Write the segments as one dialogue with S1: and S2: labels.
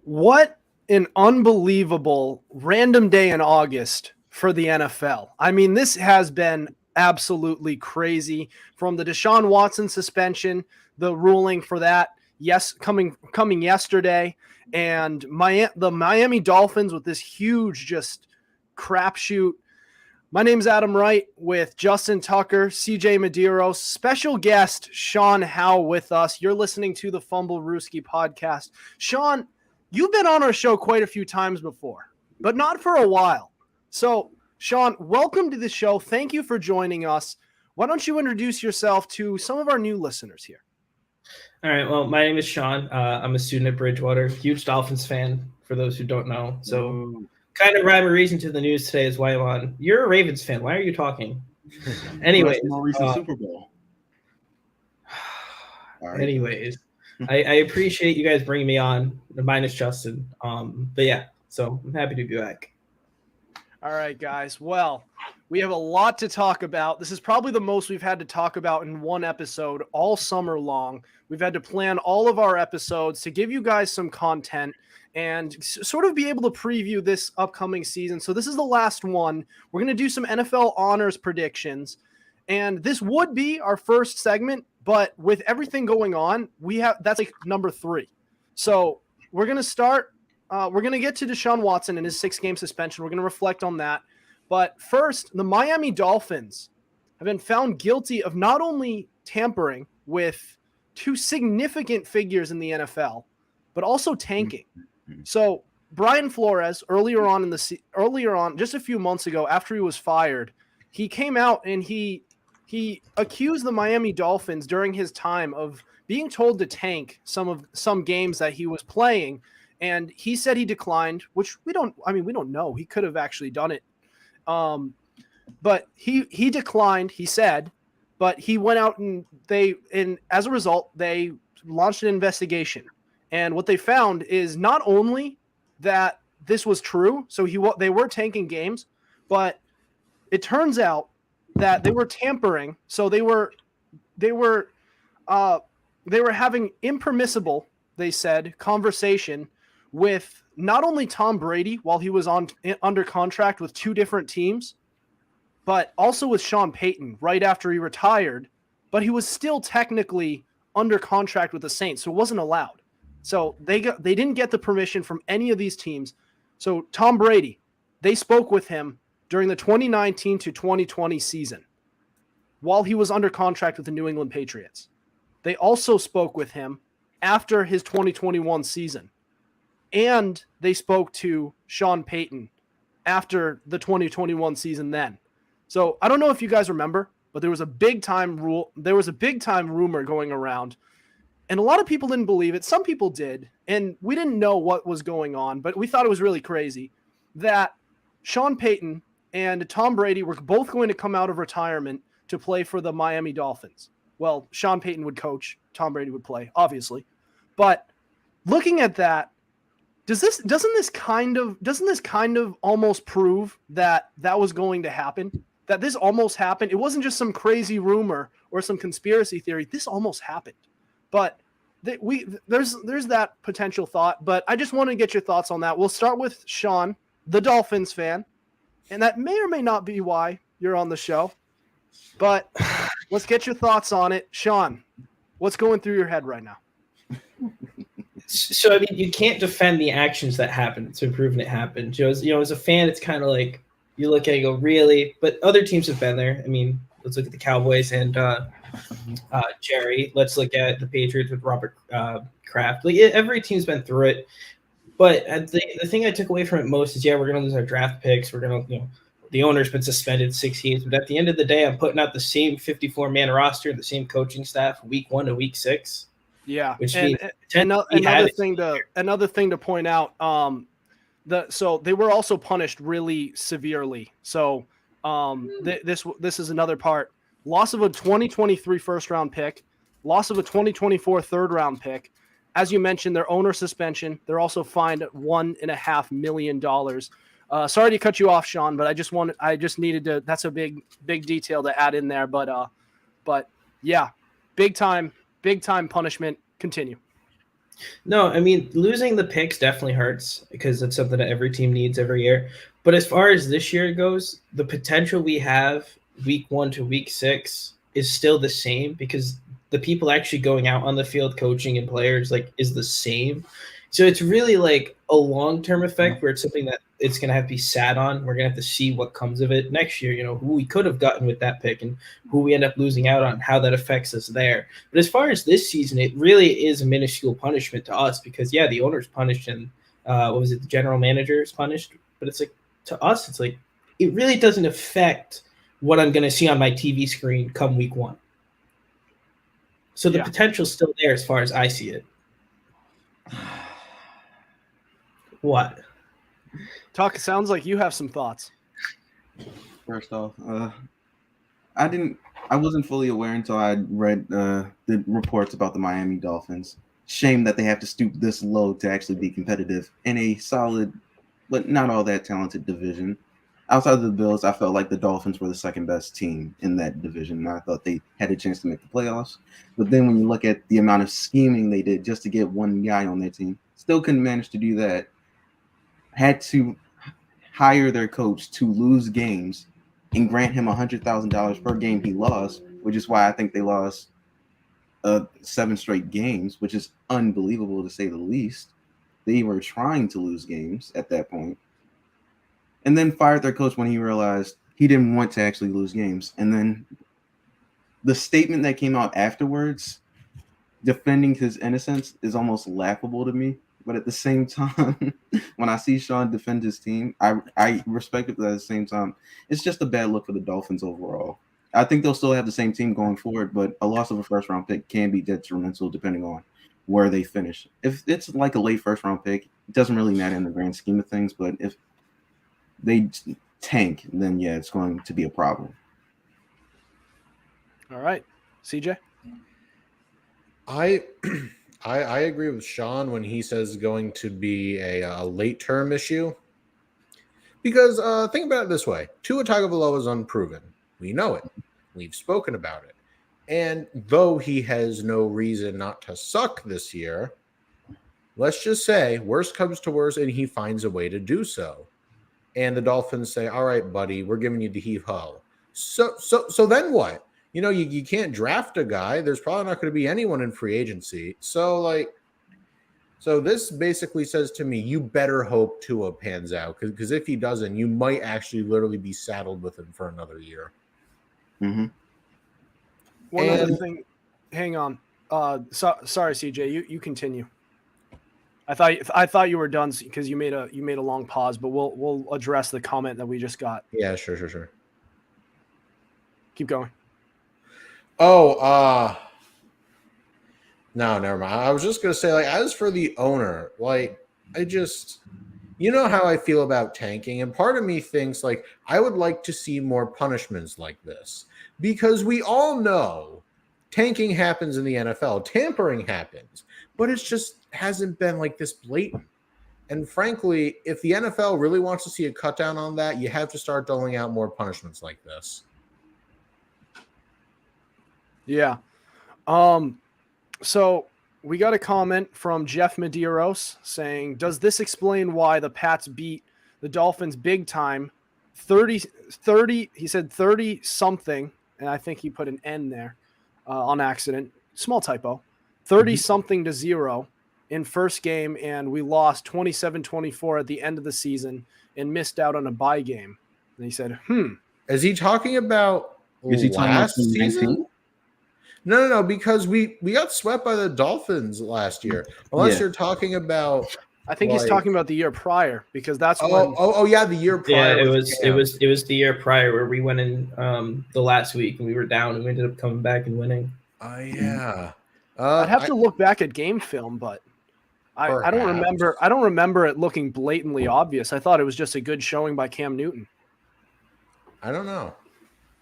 S1: What an unbelievable random day in August for the NFL. I mean, this has been absolutely crazy from the Deshaun Watson suspension, the ruling for that, yes, coming yesterday, and the Miami Dolphins with this huge just crapshoot. My name's Adam Wright with Justin Tucker, CJ Medieros, special guest Sean Howe with us. You're listening to the Fumblerooski podcast. Sean, you've been on our show quite a few times before, but not for a while. So, Sean, welcome to the show. Thank you for joining us. Why don't you introduce yourself to some of our new listeners here?
S2: All right. Well, my name is Sean. I'm a student at Bridgewater. Huge Dolphins fan, for those who don't know. So, kind of rhyme or reason to the news today is why I'm on. You're a Ravens fan. Why are you talking? Anyway,
S3: more recent Super Bowl.
S2: Right. Anyways, I appreciate you guys bringing me on, minus Justin. But yeah, so I'm happy to be back.
S1: All right, guys. Well, we have a lot to talk about. This is probably the most we've had to talk about in one episode all summer long. We've had to plan all of our episodes to give you guys some content and sort of be able to preview this upcoming season. So this is the last one. We're going to do some NFL honors predictions, and this would be our first segment, but with everything going on, that's like number 3. So we're going to start. We're going to get to Deshaun Watson and his 6-game suspension. We're going to reflect on that. But first, the Miami Dolphins have been found guilty of not only tampering with 2 significant figures in the NFL, but also tanking. So Brian Flores, earlier on, just a few months ago, after he was fired, he came out and he accused the Miami Dolphins during his time of being told to tank some games that he was playing. And he said he declined, which we don't know. He could have actually done it. But he declined, he said, but he went out and as a result, they launched an investigation. And what they found is not only that this was true, so they were tanking games, but it turns out that they were tampering. So they were having impermissible, they said, conversation with not only Tom Brady while he was under contract with 2 different teams, but also with Sean Peyton right after he retired, but he was still technically under contract with the Saints, so it wasn't allowed. So they didn't get the permission from any of these teams. So Tom Brady, they spoke with him during the 2019 to 2020 season while he was under contract with the New England Patriots. They also spoke with him after his 2021 season. And they spoke to Sean Payton after the 2021 season then. So I don't know if you guys remember, but there was a big time rumor going around. And a lot of people didn't believe it. Some people did. And we didn't know what was going on, but we thought it was really crazy that Sean Payton and Tom Brady were both going to come out of retirement to play for the Miami Dolphins. Well, Sean Payton would coach, Tom Brady would play, obviously. But looking at that, doesn't this kind of almost prove that was going to happen? That this almost happened? It wasn't just some crazy rumor or some conspiracy theory. This almost happened. But there's that potential thought. But I just want to get your thoughts on that. We'll start with Sean, the Dolphins fan, and that may or may not be why you're on the show. But let's get your thoughts on it. Sean, what's going through your head right now?
S2: So, I mean, you can't defend the actions that happened. It's been proven it happened. As a fan, it's kind of like you look at it and go, really? But other teams have been there. I mean, let's look at the Cowboys and Jerry. Let's look at the Patriots with Robert Kraft. Like every team's been through it. But the thing I took away from it most is, we're going to lose our draft picks. We're going to, the owner's been suspended 6 games. But at the end of the day, I'm putting out the same 54-man roster, the same coaching staff, week 1 to week 6.
S1: Yeah,
S2: which
S1: another thing to point out, so they were also punished really severely. So this is another part: loss of a 2023 first-round pick, loss of a 2024 third-round pick. As you mentioned, their owner suspension. They're also fined $1.5 million. Sorry to cut you off, Sean, but I just needed to. That's a big detail to add in there. But yeah, big time punishment. Continue.
S2: No, I mean, losing the picks definitely hurts because it's something that every team needs every year. But as far as this year goes, the potential we have week 1 to week 6 is still the same because the people actually going out on the field coaching and players like is the same. So it's really like a long-term effect where it's something that it's going to have to be sat on. We're going to have to see what comes of it next year, who we could have gotten with that pick and who we end up losing out on, how that affects us there. But as far as this season, it really is a minuscule punishment to us because, yeah, the owner's punished and what was it? The general manager is punished. But it's like to us, it's like it really doesn't affect what I'm going to see on my TV screen come week 1. So the potential's still there as far as I see it. What?
S1: Talk. Sounds like you have some thoughts.
S3: First off, I wasn't fully aware until I read the reports about the Miami Dolphins. Shame that they have to stoop this low to actually be competitive in a solid, but not all that talented division. Outside of the Bills, I felt like the Dolphins were the second best team in that division. And I thought they had a chance to make the playoffs. But then when you look at the amount of scheming they did just to get one guy on their team, still couldn't manage to do that. Had to hire their coach to lose games and grant him $100,000 per game he lost, which is why I think they lost 7 straight games, which is unbelievable to say the least. They were trying to lose games at that point. And then fired their coach when he realized he didn't want to actually lose games. And then the statement that came out afterwards, defending his innocence, is almost laughable to me. But at the same time, when I see Sean defend his team, I respect it, but at the same time, it's just a bad look for the Dolphins overall. I think they'll still have the same team going forward, but a loss of a first-round pick can be detrimental depending on where they finish. If it's like a late first-round pick, it doesn't really matter in the grand scheme of things, but if they tank, then yeah, it's going to be a problem.
S1: All right. CJ?
S4: I agree with Sean when he says going to be a late term issue. Because think about it this way. Tua Tagovailoa is unproven. We know it. We've spoken about it. And though he has no reason not to suck this year, let's just say worst comes to worst and he finds a way to do so. And the Dolphins say, all right, buddy, we're giving you the heave-ho. So then what? You can't draft a guy. There's probably not going to be anyone in free agency. So this basically says to me, you better hope Tua pans out. Because if he doesn't, you might actually literally be saddled with him for another year.
S3: Mm-hmm.
S1: One other thing. Hang on. Sorry, CJ. You continue. I thought you were done because you made a long pause, but we'll address the comment that we just got.
S4: Yeah, sure.
S1: Keep going.
S4: Oh, no, never mind. I was just gonna say, as for the owner, you know how I feel about tanking, and part of me thinks I would like to see more punishments like this because we all know tanking happens in the NFL, tampering happens, but it's just hasn't been this blatant. And frankly, if the NFL really wants to see a cut down on that, you have to start doling out more punishments like this.
S1: Yeah. So we got a comment from Jeff Medeiros saying, does this explain why the Pats beat the Dolphins big time 30, he said 30 something, and I think he put an N there on accident. Small typo. 30 something to 0 in first game, and we lost 27-24 at the end of the season and missed out on a bye game. And he said,
S4: Is he talking about last season? No, because we got swept by the Dolphins last year. Unless you're talking about,
S1: I think he's talking about the year prior because that's when.
S4: The year prior.
S2: Yeah, it was the year prior where we went in the last week and we were down and we ended up coming back and winning.
S4: Yeah.
S1: I'd have to look back at game film, but I don't remember. I don't remember it looking blatantly obvious. I thought it was just a good showing by Cam Newton.
S4: I don't know.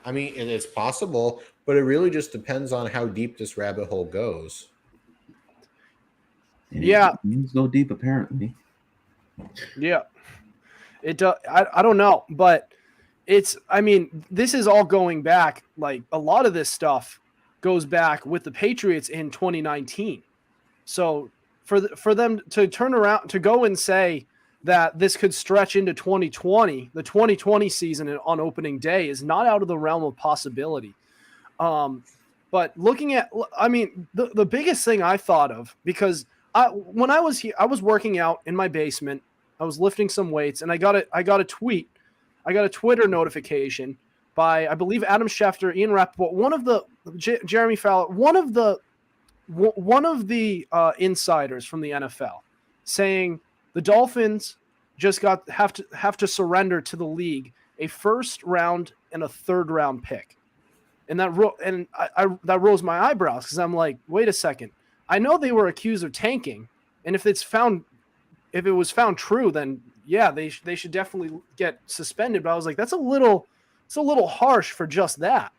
S4: I mean, it's possible, but it really just depends on how deep this rabbit hole goes.
S1: Yeah,
S3: It go deep apparently.
S1: Yeah, it does. I don't know, but it's. I mean, this is all going back. A lot of this stuff goes back with the Patriots in 2019. So for them to turn around to go and say that this could stretch into 2020, the 2020 season on opening day is not out of the realm of possibility. But looking at, I mean, the biggest thing I thought of, because when I was here, I was working out in my basement. I was lifting some weights, and I got a Twitter notification by, I believe, Adam Schefter, Ian Rappaport, Jeremy Fowler, one of the insiders from the NFL, saying the Dolphins just have to surrender to the league a first round and a third round pick, and that rose my eyebrows, because I'm like, wait a second, I know they were accused of tanking, and if it was found true, then yeah, they should definitely get suspended. But I was like, it's a little harsh for just that.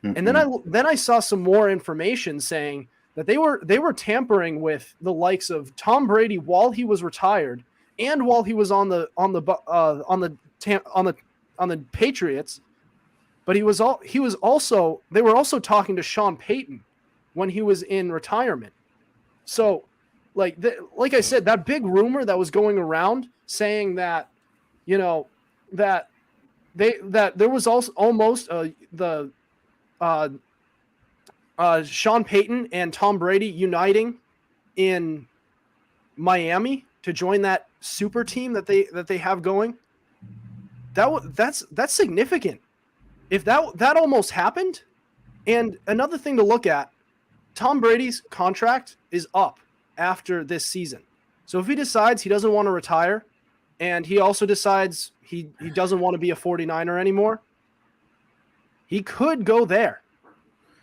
S1: Mm-hmm. And then I saw some more information saying that they were tampering with the likes of Tom Brady while he was retired and while he was on the Patriots. But they were also talking to Sean Peyton when he was in retirement. So, like I said, that big rumor that was going around saying that, that there was also almost Sean Payton and Tom Brady uniting in Miami to join that super team that they have going. That's significant. If that almost happened. And another thing to look at, Tom Brady's contract is up after this season. So if he decides he doesn't want to retire, and he also decides he doesn't want to be a 49er anymore, he could go there.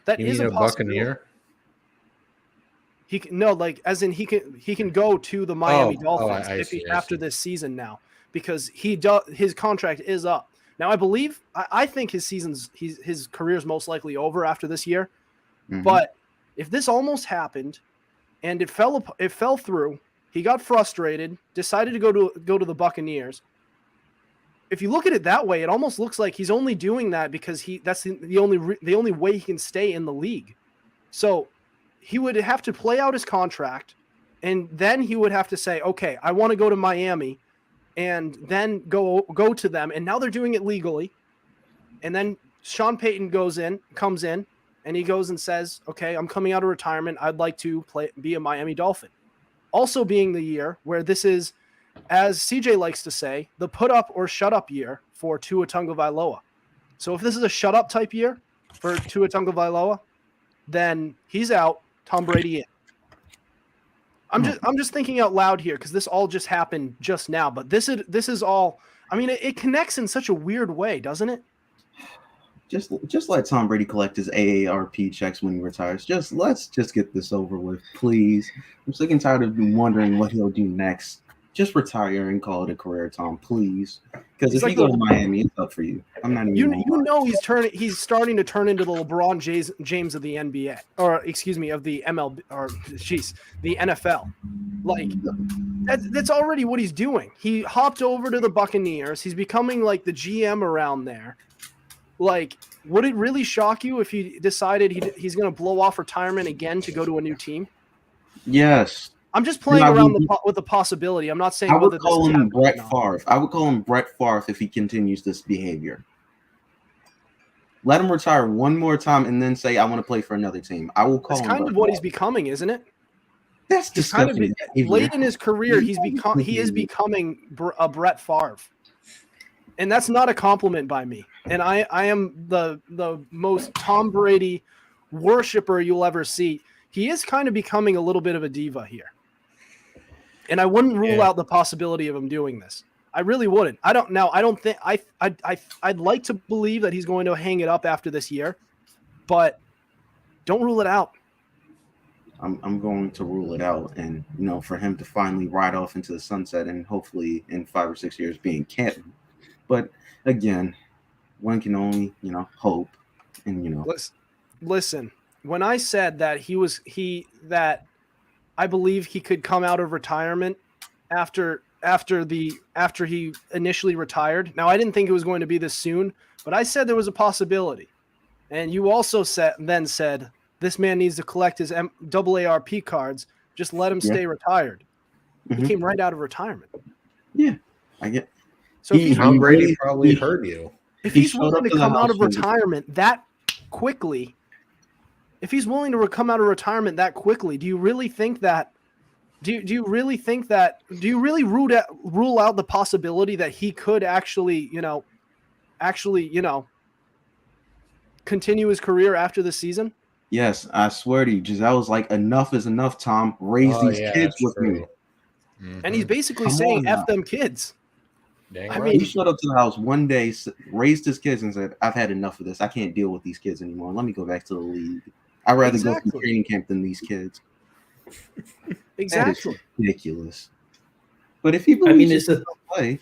S1: That is a
S4: Buccaneer.
S1: He can go to the Miami Dolphins after this season now, because his contract is up. Now I think his career's most likely over after this year. Mm-hmm. But if this almost happened and it fell through, he got frustrated, decided to go to the Buccaneers. If you look at it that way, it almost looks like he's only doing that because that's the only way he can stay in the league. So he would have to play out his contract, and then he would have to say, okay, I want to go to Miami, and then go to them. And now they're doing it legally. And then Sean Payton comes in, and he goes and says, okay, I'm coming out of retirement. I'd like to be a Miami Dolphin. Also being the year where this is, as CJ likes to say, the put up or shut up year for Tua Tagovailoa. So if this is a shut up type year for Tua Tagovailoa, then he's out, Tom Brady in. I'm just thinking out loud here, because this all just happened just now, but this is all, I mean, it connects in such a weird way, doesn't it?
S3: Just let Tom Brady collect his AARP checks when he retires. Let's get this over with, please. I'm sick and tired of wondering what he'll do next. Just retire and call it a career, Tom, please. Because if you go to Miami, it's up for you. I'm not even.
S1: He's starting to turn into the LeBron James of the NBA, or excuse me, of the MLB, or the NFL. Like that's already what he's doing. He hopped over to the Buccaneers. He's becoming like the GM around there. Like, would it really shock you if he decided he's going to blow off retirement again to go to a new team?
S3: Yes.
S1: I'm just playing around with the possibility. I'm not saying
S3: I would call him Brett Favre. I would call him Brett Favre if he continues this behavior. Let him retire one more time and then say, I want to play for another team. I will call him.
S1: That's kind of what he's becoming, isn't it?
S3: That's disgusting.
S1: Late in his career, he is becoming a Brett Favre. And that's not a compliment by me. And I am the most Tom Brady worshiper you'll ever see. He is kind of becoming a little bit of a diva here. And I wouldn't rule out the possibility of him doing this. I really wouldn't. I don't think I'd like to believe that he's going to hang it up after this year, but don't rule it out.
S3: I'm going to rule it out, and for him to finally ride off into the sunset, and hopefully in 5 or 6 years be in Canton. But again, one can only hope, and
S1: Listen, when I said that that I believe he could come out of retirement after he initially retired. Now, I didn't think it was going to be this soon, but I said there was a possibility. And you also said this man needs to collect his AARP cards Just let him stay retired. He
S3: Mhm.
S1: came right out of retirement.
S3: Yeah, I get.
S1: So if he's,
S4: Tom Brady
S3: really-
S4: probably
S3: he-
S4: heard you.
S1: if
S3: he
S1: he's
S3: showed
S1: willing
S3: up
S1: to
S3: to the
S1: come out
S3: house
S1: of
S3: with-
S1: retirement that quickly, if he's willing to come out of retirement that quickly, do you really think that? Do you really think that? Do you really rule out the possibility that he could actually, continue his career after the season?
S3: Yes, I swear to you, Giselle was like, "Enough is enough, Tom. Raise
S4: Oh,
S3: these
S4: yeah,
S3: kids
S4: that's
S3: with me."
S4: true.
S1: And he's
S4: Mhm.
S1: basically
S3: Come
S1: saying
S3: on now.
S1: "F them kids."
S4: Dang
S1: I
S4: right.
S1: mean,
S3: He showed up to the house one day, raised his kids, and said, "I've had enough of this. I can't deal with these kids anymore. Let me go back to the league. I'd rather go
S1: Exactly.
S3: through training camp than these kids."
S1: exactly.
S3: That is ridiculous. But if he
S2: I
S3: believes
S2: mean,
S3: he
S2: is the
S3: can play,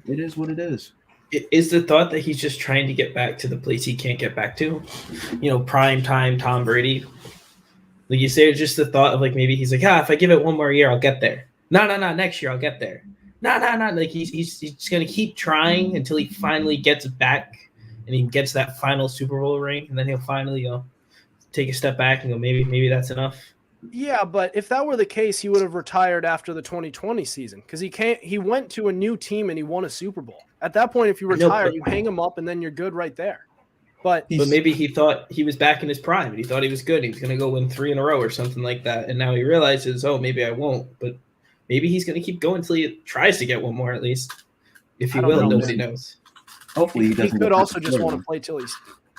S3: it is what it is.
S2: is the thought that he's just trying to get back to the place he can't get back to? Prime time Tom Brady. Like you say, it's just the thought of like maybe he's like, if I give it one more year, I'll get there. No, next year I'll get there. No. Like he's just gonna keep trying until he finally gets back and he gets that final Super Bowl ring, and then he'll finally take a step back and go, maybe that's enough.
S1: Yeah, but if that were the case, he would have retired after the 2020 season because he went to a new team and he won a Super Bowl. At that point, if you
S2: I know,
S1: retire,
S2: but-
S1: you hang him up and then you're good right there. But
S2: But maybe he thought he was back in his prime and he thought he was good. He was going to go win 3 in a row or something like that. And now he realizes, maybe I won't. But maybe he's going to keep going until he tries to get one more at least. If he
S1: I don't
S2: will,
S1: know,
S2: nobody
S1: man.
S2: knows.
S3: Hopefully, he
S1: he
S3: doesn't.
S1: could
S3: get
S1: also
S3: hurt
S1: just want to
S3: again.
S1: play till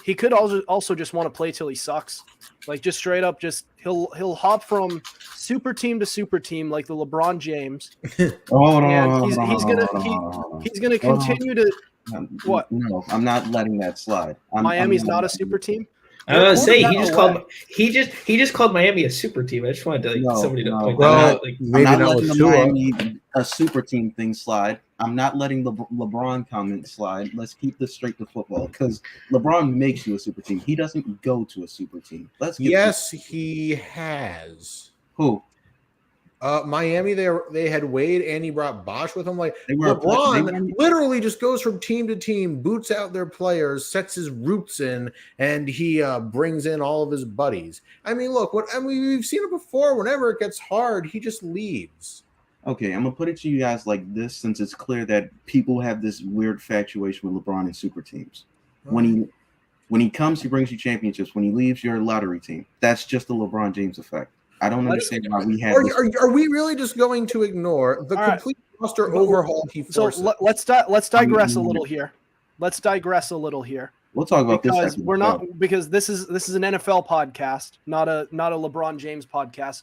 S1: he could also just want to play till he sucks. Like just straight up, just he'll hop from super team to super team like the LeBron James.
S3: Hold on,
S1: And
S3: hold on,
S1: he's
S3: hold on,
S1: gonna-
S3: hold on, hold on.
S1: He's going to
S3: Hold on.
S1: continue to. What?
S3: No, I'm not letting that slide.
S1: Miami's not a super team.
S2: I was gonna say
S1: They're
S2: he just
S1: quarterback
S2: called he just called Miami a super team. I just wanted to
S3: No,
S2: somebody to
S3: no.
S2: point
S4: Well,
S2: that out. Like,
S3: I'm
S4: maybe
S3: not
S4: not
S3: letting
S4: with
S3: the
S4: Tua.
S3: Miami a super team thing slide. I'm not letting the LeBron comment slide. Let's keep this straight to football because LeBron makes you a super team. He doesn't go to a super team. Let's get
S4: Yes, he has.
S3: who
S4: Miami, they had Wade and he brought Bosch with him. Like
S3: They were-
S4: LeBron
S3: they were-
S4: literally just goes from team to team, boots out their players, sets his roots in, and he brings in all of his buddies. I mean, look, we've seen it before. Whenever it gets hard, he just leaves.
S3: Okay, I'm gonna put it to you guys like this, since it's clear that people have this weird infatuation with LeBron and super teams. When he comes, he brings you championships. When he leaves, you're a lottery team. That's just the LeBron James effect. I don't understand why we have.
S4: Are we really just going to ignore the
S1: All right.
S4: complete roster overhaul he
S1: So
S4: forces?
S1: let's digress a little here. Let's digress a little here.
S3: We'll talk about
S1: Because
S3: this after the
S1: we're not
S3: show.
S1: because this is an NFL podcast, not a LeBron James podcast.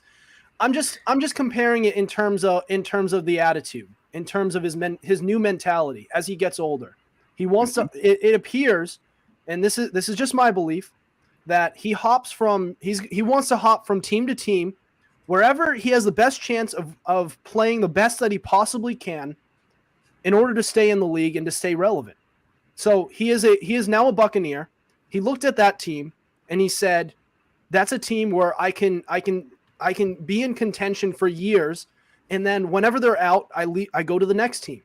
S1: I'm just comparing it in terms of the attitude, in terms of his new mentality as he gets older. He wants to. It appears, and this is just my belief, that he wants to hop from team to team, wherever he has the best chance of playing the best that he possibly can, in order to stay in the league and to stay relevant. So he is now a Buccaneer. He looked at that team and he said, "That's a team where I can be in contention for years, and then whenever they're out, I go to the next team.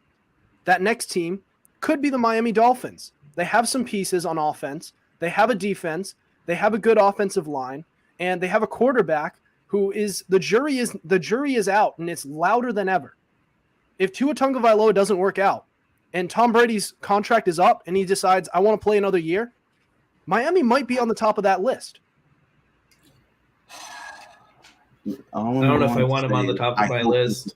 S1: That next team could be the Miami Dolphins. They have some pieces on offense. They have a defense. They have a good offensive line, and they have a quarterback who is the jury is out, and it's louder than ever. If Tua Tagovailoa doesn't work out, and Tom Brady's contract is up, and he decides I want to play another year, Miami might be on the top of that list."
S2: I don't know if I want him on the top of my list.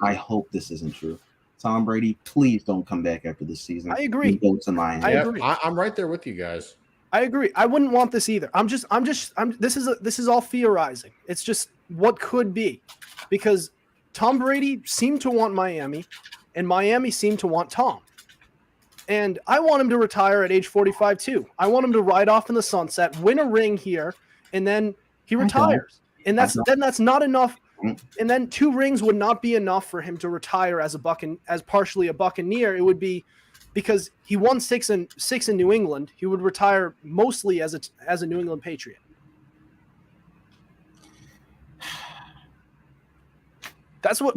S3: I hope this isn't true. Tom Brady, please don't come back after this season.
S1: I agree.
S3: And go to Miami.
S1: I
S4: Yeah,
S1: agree.
S4: I'm right there with you guys.
S1: I agree. I wouldn't want this either. This is all theorizing. It's just what could be, because Tom Brady seemed to want Miami, and Miami seemed to want Tom. And I want him to retire at age 45 too. I want him to ride off in the sunset, win a ring here, and then he retires. And that's not enough. And then 2 rings would not be enough for him to retire as partially a Buccaneer. It would be because he won 6 in New England. He would retire mostly as a New England Patriot. That's what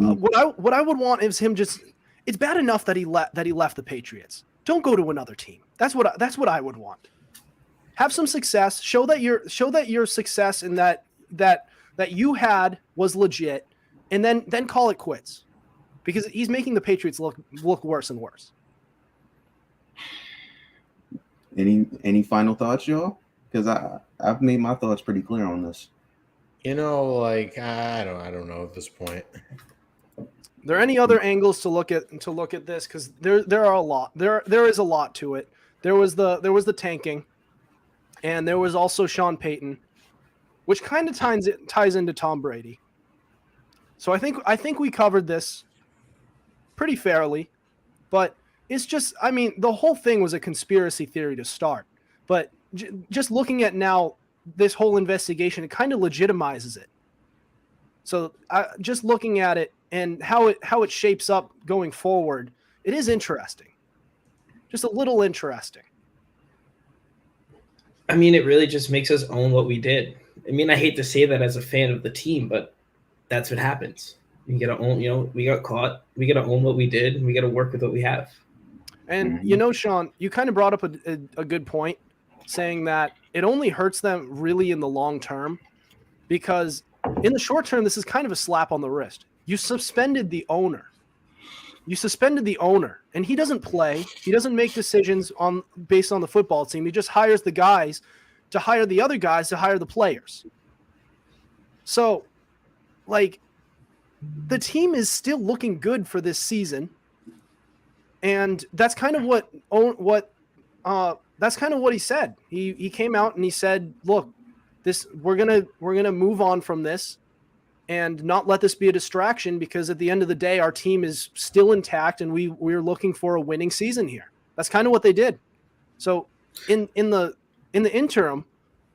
S1: I would want is him just. It's bad enough that he left the Patriots. Don't go to another team. That's what I would want. Have some success. Show that your success in that that you had was legit, and then call it quits, because he's making the Patriots look worse and worse.
S3: Any final thoughts, y'all? Because I've made my thoughts pretty clear on this.
S4: You know, like I don't know at this point.
S1: Are there any other angles to look at this? Because there are a lot. There is a lot to it. There was the tanking, and there was also Sean Peyton, which kind of ties into Tom Brady. So I think we covered this pretty fairly, but it's just, I mean, the whole thing was a conspiracy theory to start, but just looking at now this whole investigation, it kind of legitimizes it. So just looking at it and how it shapes up going forward, it is interesting. Just a little interesting.
S2: I mean, it really just makes us own what we did. I mean, I hate to say that as a fan of the team, but that's what happens. We got to own, we got caught. We got to own what we did, and we got to work with what we have.
S1: And, Sean, you kind of brought up a good point, saying that it only hurts them really in the long term, because in the short term, this is kind of a slap on the wrist. You suspended the owner. And he doesn't play. He doesn't make decisions based on the football team. He just hires the guys to hire the other guys to hire the players. So, like, the team is still looking good for this season. And that's kind of what he said. He came out and he said, "Look, we're gonna move on from this, and not let this be a distraction, because at the end of the day, our team is still intact, and we're looking for a winning season here." That's kind of what they did. So in the interim,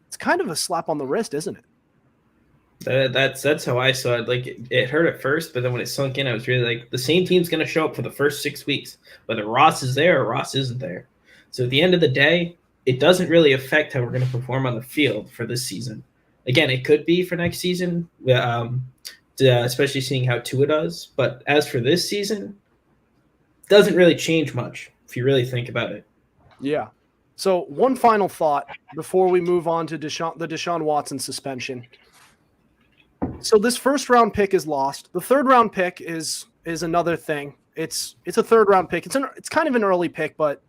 S1: it's kind of a slap on the wrist, isn't it?
S2: That's how I saw it. Like, it hurt at first, but then when it sunk in, I was really like, the same team's going to show up for the first 6 weeks, whether Ross is there or Ross isn't there. So at the end of the day, it doesn't really affect how we're going to perform on the field for this season. Again, it could be for next season, especially seeing how Tua does. But as for this season, it doesn't really change much if you really think about it.
S1: Yeah. So one final thought before we move on to the Deshaun Watson suspension. So this first round pick is lost. The third round pick is another thing. It's a third round pick. It's kind of an early pick, but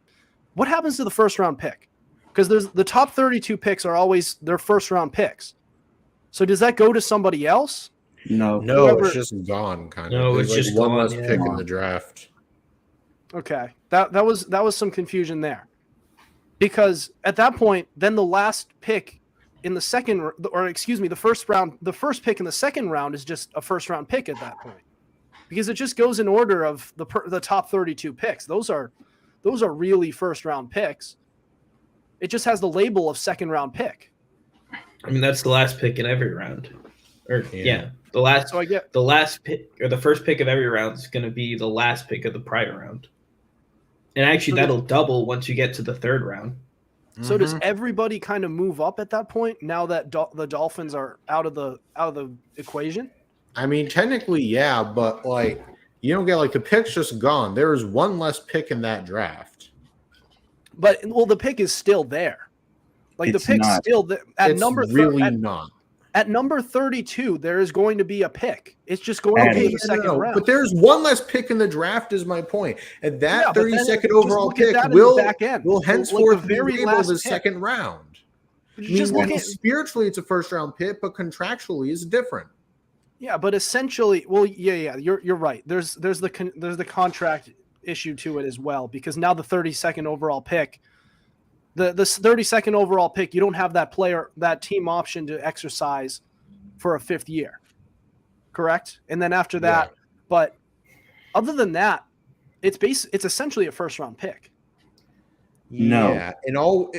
S1: what happens to the first round pick? Because the top 32 picks are always their first round picks. So does that go to somebody else?
S3: No,
S4: it's just gone. Kind of.
S2: No, it's
S4: There's
S2: just
S4: one
S2: gone,
S4: less
S2: yeah.
S4: pick in the draft.
S1: Okay, that was some confusion there, because at that point, then the last pick in the first pick in the second round is just a first round pick at that point, because it just goes in order of the top 32 picks. Those are really first round picks. It just has the label of second round pick.
S2: I mean, that's the last pick in every round. The last.
S1: So I get
S2: the last pick, or the first pick of every round, is going to be the last pick of the prior round. And actually, that'll double once you get to the third round.
S1: So does everybody kind of move up at that point now that the Dolphins are out of the equation?
S4: I mean, technically, yeah, but like you don't get like the pick's just gone. There is one less pick in that draft.
S1: But the pick is still there. Like
S3: It's
S1: the pick's
S3: not.
S1: still there. At
S4: Not.
S1: At number 32, there is going to be a pick. It's just going to be the second round.
S4: But there's one less pick in the draft, is my point. And that 32nd overall pick will henceforth be labeled the second round. Spiritually, it's a first round pick, but contractually, it's different.
S1: Yeah, but essentially, you're right. There's the contract issue to it as well, because now the 32nd overall pick. The 32nd overall pick, you don't have that team option to exercise for a fifth year, correct? And then after that, but other than that, it's essentially a first round pick.
S3: No.
S4: Yeah, in all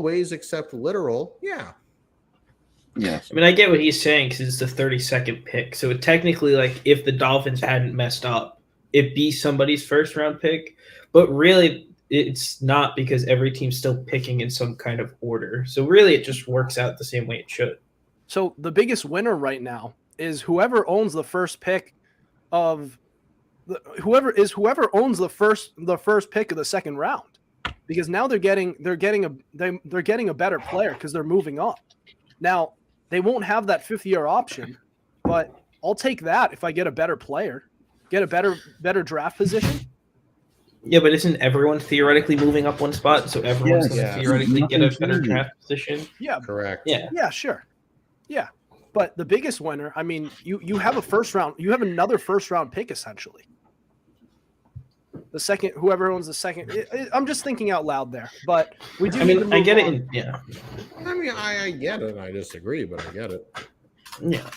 S4: ways except literal. Yeah.
S3: Yes.
S2: I mean, I get what he's saying, because it's the 32nd pick. So it technically, like, if the Dolphins hadn't messed up, it'd be somebody's first round pick. But really, it's not, because every team's still picking in some kind of order. So really, it just works out the same way it should.
S1: So the biggest winner right now is whoever owns the first pick of whoever owns the first pick of the second round, because now they're getting a better player because they're moving up. Now, they won't have that fifth-year option, but I'll take that if I get a better player, get a better draft position.
S2: Yeah, but isn't everyone theoretically moving up one spot? So everyone's going to
S4: Yes.
S2: theoretically get a
S3: Nothing's
S2: better
S3: changing.
S2: draft position?
S1: Yeah,
S4: Correct.
S2: Yeah.
S1: yeah, sure. Yeah. But the biggest winner, I mean, you have another first-round pick, essentially. The second, whoever owns the second. I'm just thinking out loud there, but we do.
S2: I mean, I get it. Yeah.
S4: I mean, I get it. I disagree, but I get it.
S2: Yeah.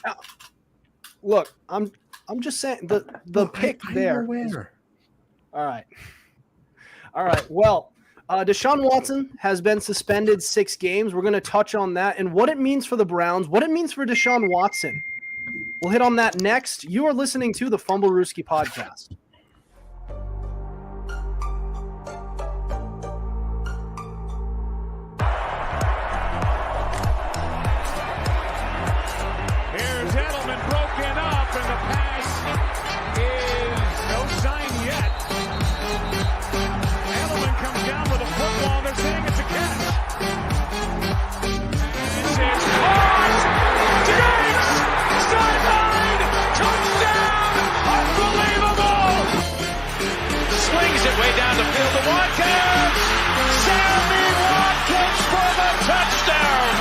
S1: Look, I'm just saying the pick there.
S4: Where?
S1: All right. Well, Deshaun Watson has been suspended 6 games. We're going to touch on that and what it means for the Browns, what it means for Deshaun Watson. We'll hit on that next. You are listening to the Fumblerooski podcast.
S5: Here's Edelman broken up, and the pass is no sign yet. Edelman comes down with a football. They're saying it's a catch. This is caught. Diggs! Sideline! Touchdown! Unbelievable! Swings it way down the field to Watkins. Sammy Watkins for the touchdown.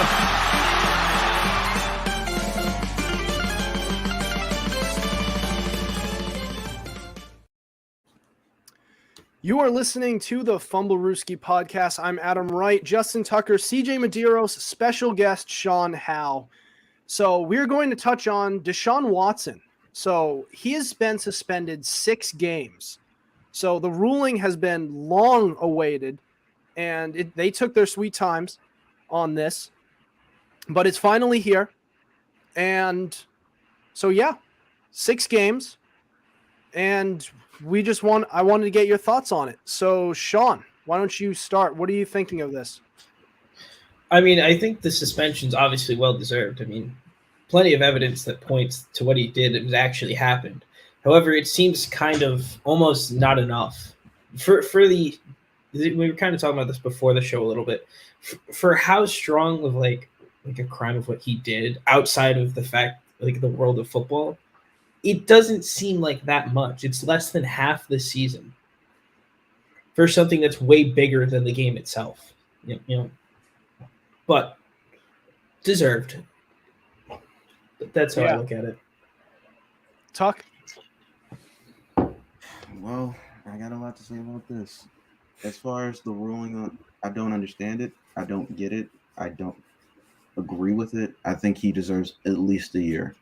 S1: You are listening to the Fumblerooski podcast. I'm Adam Wright, Justin Tucker, CJ Medieros, special guest Sean Howe. So we're going to touch on Deshaun Watson. So he has been suspended 6 games. So the ruling has been long awaited, and they took their sweet times on this, but it's finally here. And so, yeah, 6 games, and I wanted to get your thoughts on it. So, Sean, why don't you start? What are you thinking of this?
S2: I mean, I think the suspension's obviously well-deserved. I mean, plenty of evidence that points to what he did has actually happened. However, it seems kind of almost not enough. We were kind of talking about this before the show a little bit. For how strong of like a crime of what he did outside of the fact, like the world of football, it doesn't seem like that much. It's less than half the season for something that's way bigger than the game itself. You know, but deserved. That's how I look at it.
S1: Tuck?
S3: Well, I got a lot to say about this. As far as the ruling on, I don't understand it. I don't get it. I don't agree with it. I think he deserves at least a year.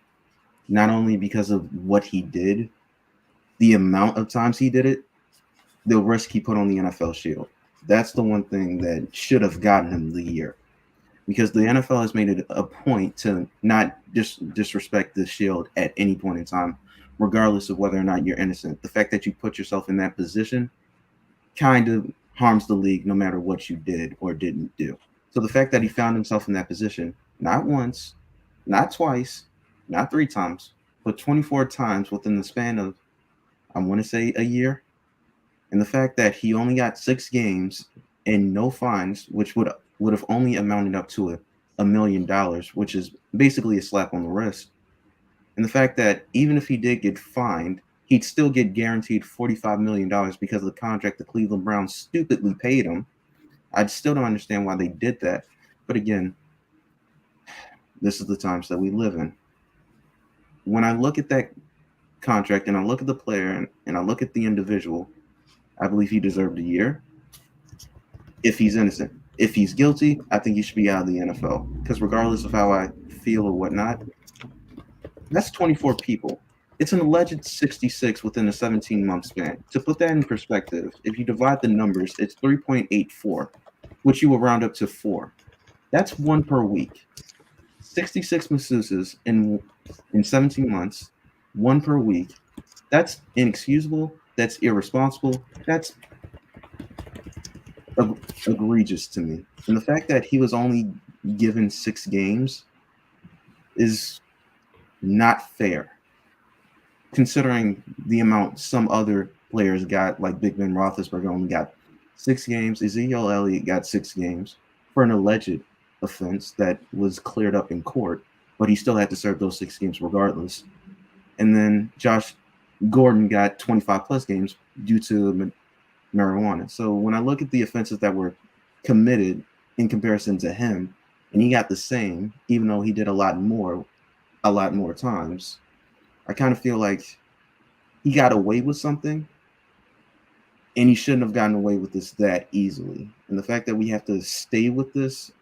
S3: Not only because of what he did, the amount of times he did it, the risk he put on the NFL shield. That's the one thing that should have gotten him the year. Because the NFL has made it a point to not disrespect the shield at any point in time, regardless of whether or not you're innocent. The fact that you put yourself in that position kind of harms the league no matter what you did or didn't do. So the fact that he found himself in that position, not once, not twice, not 3 times, but 24 times within the span of, I want to say, a year. And the fact that he only got 6 games and no fines, which would have only amounted up to $1 million, which is basically a slap on the wrist. And the fact that even if he did get fined, he'd still get guaranteed $45 million because of the contract the Cleveland Browns stupidly paid him. I still don't understand why they did that. But again, this is the times that we live in. When I look at that contract and I look at the player and I look at the individual, I believe he deserved a year if he's innocent. If he's guilty, I think he should be out of the NFL. Because regardless of how I feel or whatnot, that's 24 people. It's an alleged 66 within a 17-month span. To put that in perspective, if you divide the numbers, it's 3.84, which you will round up to 4. That's 1 per week. 66 masseuses in 17 months, 1 per week. That's inexcusable. That's irresponsible. That's egregious to me. And the fact that he was only given 6 games is not fair, considering the amount some other players got, like Big Ben Roethlisberger only got 6 games. Ezekiel Elliott got 6 games for an alleged offense that was cleared up in court. but he still had to serve those 6 games regardless. And then Josh Gordon got 25 plus games due to marijuana. So when I look at the offenses that were committed in comparison to him, and he got the same, even though he did a lot more times, I kind of feel like he got away with something, and he shouldn't have gotten away with this that easily. And the fact that we have to stay with this,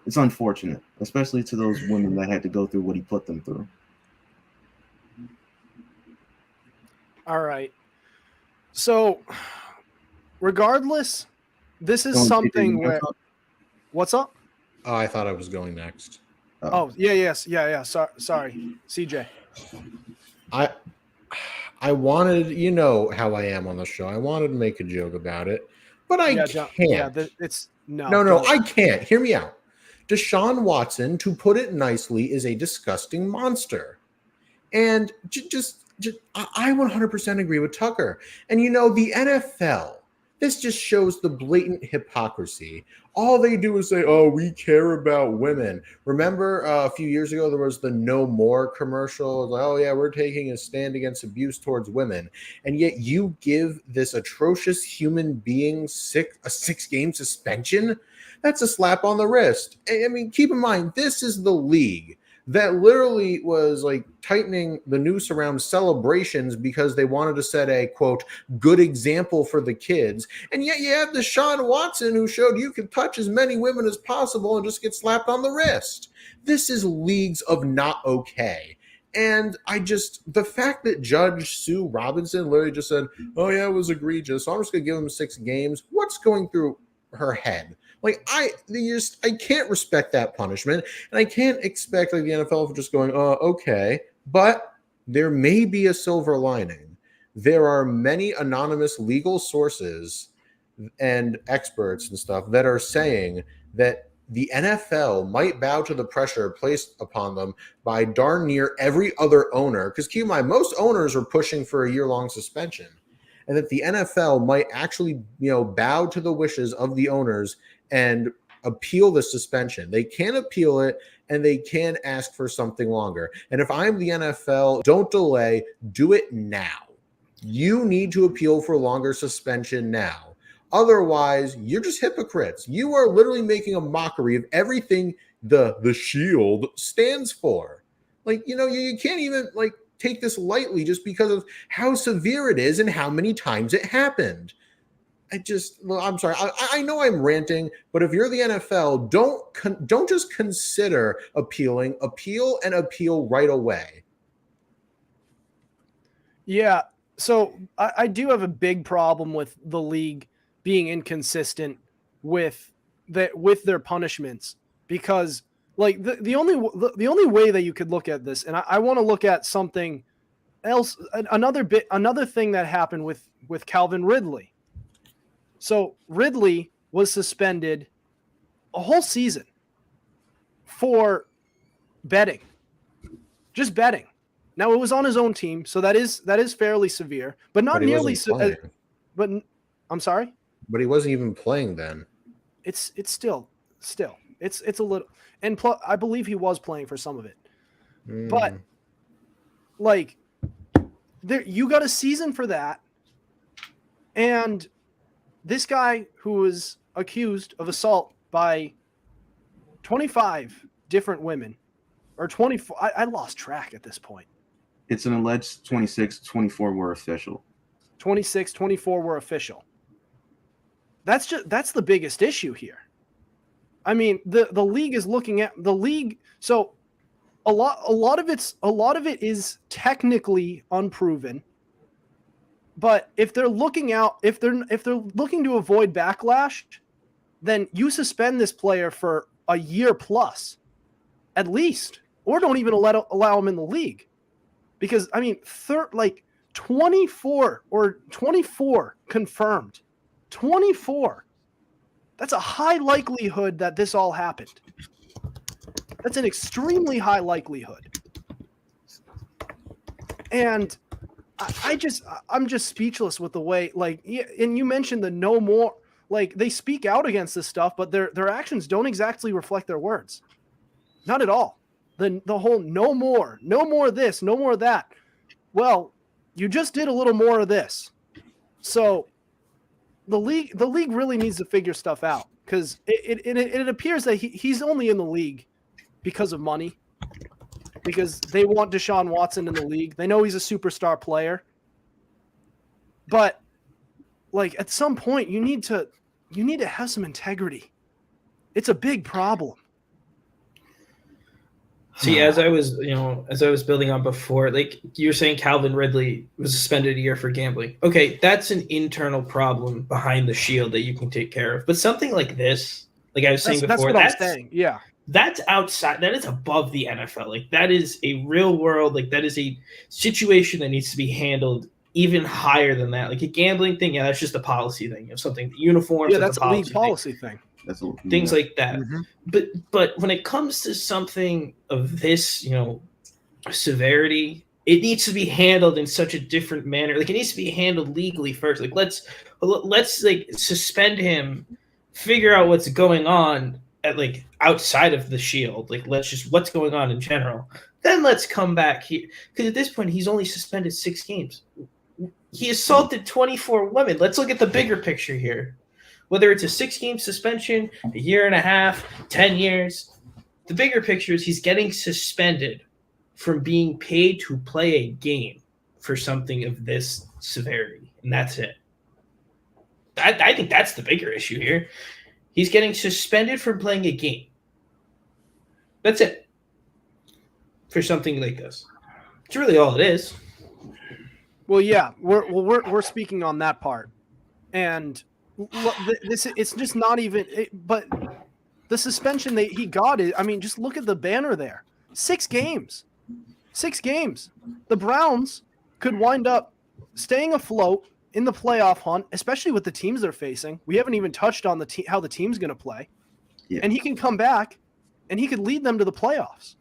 S3: it's unfortunate, especially to those women that had to go through what he put them through.
S1: All right. So, regardless, this is something where. What's up?
S4: Oh, I thought I was going next.
S1: Oh, yeah. Sorry, CJ.
S4: I wanted, you know how I am on the show. I wanted to make a joke about it, but I can't.
S1: Yeah, it's no.
S4: I can't. Hear me out. Deshaun Watson, to put it nicely, is a disgusting monster. And I 100% agree with Tucker. And you know, the NFL, this just shows the blatant hypocrisy. All they do is say, oh, we care about women. Remember a few years ago, there was the No More commercial. Like, oh, yeah, we're taking a stand against abuse towards women. And yet you give this atrocious human being a 6-game suspension? That's a slap on the wrist. I mean, keep in mind, this is the league that literally was like tightening the noose around celebrations because they wanted to set a, quote, good example for the kids. And yet you have Deshaun Watson who showed you can touch as many women as possible and just get slapped on the wrist. This is leagues of not okay. And the fact that Judge Sue Robinson literally just said, oh yeah, it was egregious, so I'm just going to give him 6 games. What's going through her head? Like, I can't respect that punishment, and I can't expect like the NFL for just going, okay. But there may be a silver lining. There are many anonymous legal sources and experts and stuff that are saying that the NFL might bow to the pressure placed upon them by darn near every other owner. Because keep in mind, most owners are pushing for a year-long suspension, and that the NFL might actually, bow to the wishes of the owners and appeal the suspension. They can appeal it, and they can ask for something longer. And if I'm the NFL, don't delay, do it now. You need to appeal for longer suspension now. Otherwise, you're just hypocrites. You are literally making a mockery of everything the Shield stands for. Like, you can't even take this lightly just because of how severe it is and how many times it happened. I'm sorry. I know I'm ranting, but if you're the NFL, don't just consider appealing. Appeal right away.
S1: Yeah. So I do have a big problem with the league being inconsistent with their punishments, because the only way that you could look at this, and I want to look at something else, another thing that happened with Calvin Ridley. So Ridley was suspended a whole season for betting, just betting. Now it was on his own team, so that is fairly severe, but not nearly. But I'm sorry.
S4: But he wasn't even playing then.
S1: It's still it's a little, and I believe he was playing for some of it, but you got a season for that, and this guy who was accused of assault by 25 different women, or 24, I lost track at this point.
S3: It's an alleged 26, 24 were official.
S1: 26, 24 were official. That's the biggest issue here. I mean, the league is looking at the league. So a lot of it is technically unproven. But if they're looking to avoid backlash, then you suspend this player for a year plus, at least, or don't even allow him in the league, because I mean, 24 confirmed, 24. That's a high likelihood that this all happened. That's an extremely high likelihood, and I'm just speechless with the way, and you mentioned the No More, they speak out against this stuff, but their actions don't exactly reflect their words. Not at all. the whole no more this, no more that. Well, you just did a little more of this. So the league really needs to figure stuff out, because it appears that he's only in the league because of money, because they want Deshaun Watson in the league. They know he's a superstar player. But like at some point you need to have some integrity. It's a big problem.
S2: See, as I was building on before, like you were saying, Calvin Ridley was suspended a year for gambling. Okay, that's an internal problem behind the shield that you can take care of. But something like this, like I was saying before,
S1: I'm saying. Yeah,
S2: that's outside. That is above the NFL. Like that is a real world. Like that is a situation that needs to be handled even higher than that. Like a gambling thing, yeah, that's just a policy thing. You have something uniforms.
S1: Yeah, that's a league policy thing.
S2: Things like that. Mm-hmm. But when it comes to something of this, severity, it needs to be handled in such a different manner. Like it needs to be handled legally first. Like let's like suspend him, figure out what's going on at like outside of the shield. Like let's just what's going on in general. Then let's come back here, because at this point he's only suspended 6 games. He assaulted 24 women. Let's look at the bigger picture here. Whether it's a 6-game suspension, a year and a half, 10 years, the bigger picture is he's getting suspended from being paid to play a game for something of this severity, and that's it. I think that's the bigger issue here. He's getting suspended from playing a game. That's it. For something like this. It's really all it is.
S1: Well, yeah, we're speaking on that part, and it's just not even. But the suspension that he got is, I mean, just look at the banner there. 6 games. 6 games. The Browns could wind up staying afloat in the playoff hunt, especially with the teams they're facing. We haven't even touched on how the team's going to play, and he can come back, and he could lead them to the playoffs.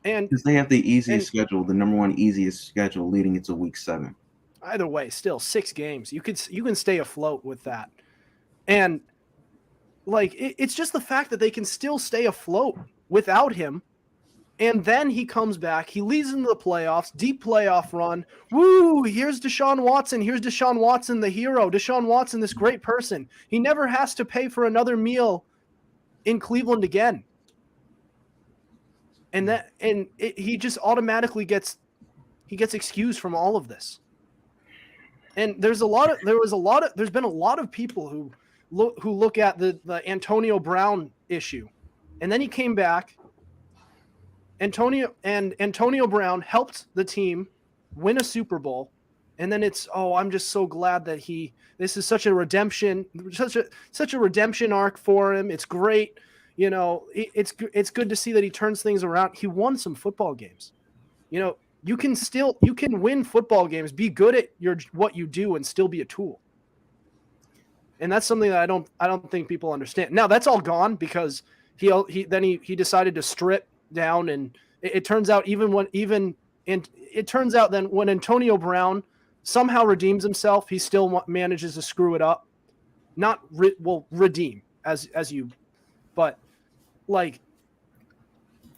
S1: And
S3: because they have the easiest schedule, the number 1 easiest schedule leading into week 7.
S1: Either way, still 6 games. You can stay afloat with that. And like it's just the fact that they can still stay afloat without him. And then he comes back, he leads into the playoffs, deep playoff run. Woo, here's Deshaun Watson. Here's Deshaun Watson, the hero. Deshaun Watson, this great person. He never has to pay for another meal in Cleveland again. And he just automatically gets excused from all of this. And there's been a lot of people who look at the Antonio Brown issue. And then he came back. Antonio Brown helped the team win a Super Bowl. And then I'm just so glad that this is such a redemption arc for him. It's great. It's good to see that he turns things around. He won some football games. You can win football games, be good at what you do, and still be a tool. And that's something that I don't think people understand. Now that's all gone because he decided to strip down, and it turns out then when Antonio Brown somehow redeems himself, he still manages to screw it up. Redeem but like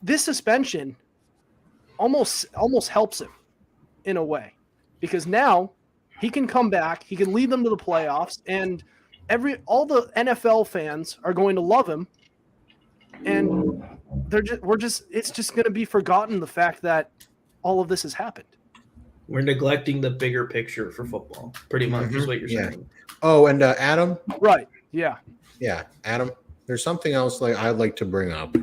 S1: this suspension almost helps him in a way, because now he can come back, he can lead them to the playoffs, and all the NFL fans are going to love him, and it's just going to be forgotten, the fact that all of this has happened.
S2: We're neglecting the bigger picture for football, pretty much, is what you're saying.
S4: Oh, and Adam?
S1: Right, yeah.
S4: Yeah, Adam, there's something else I'd like to bring up.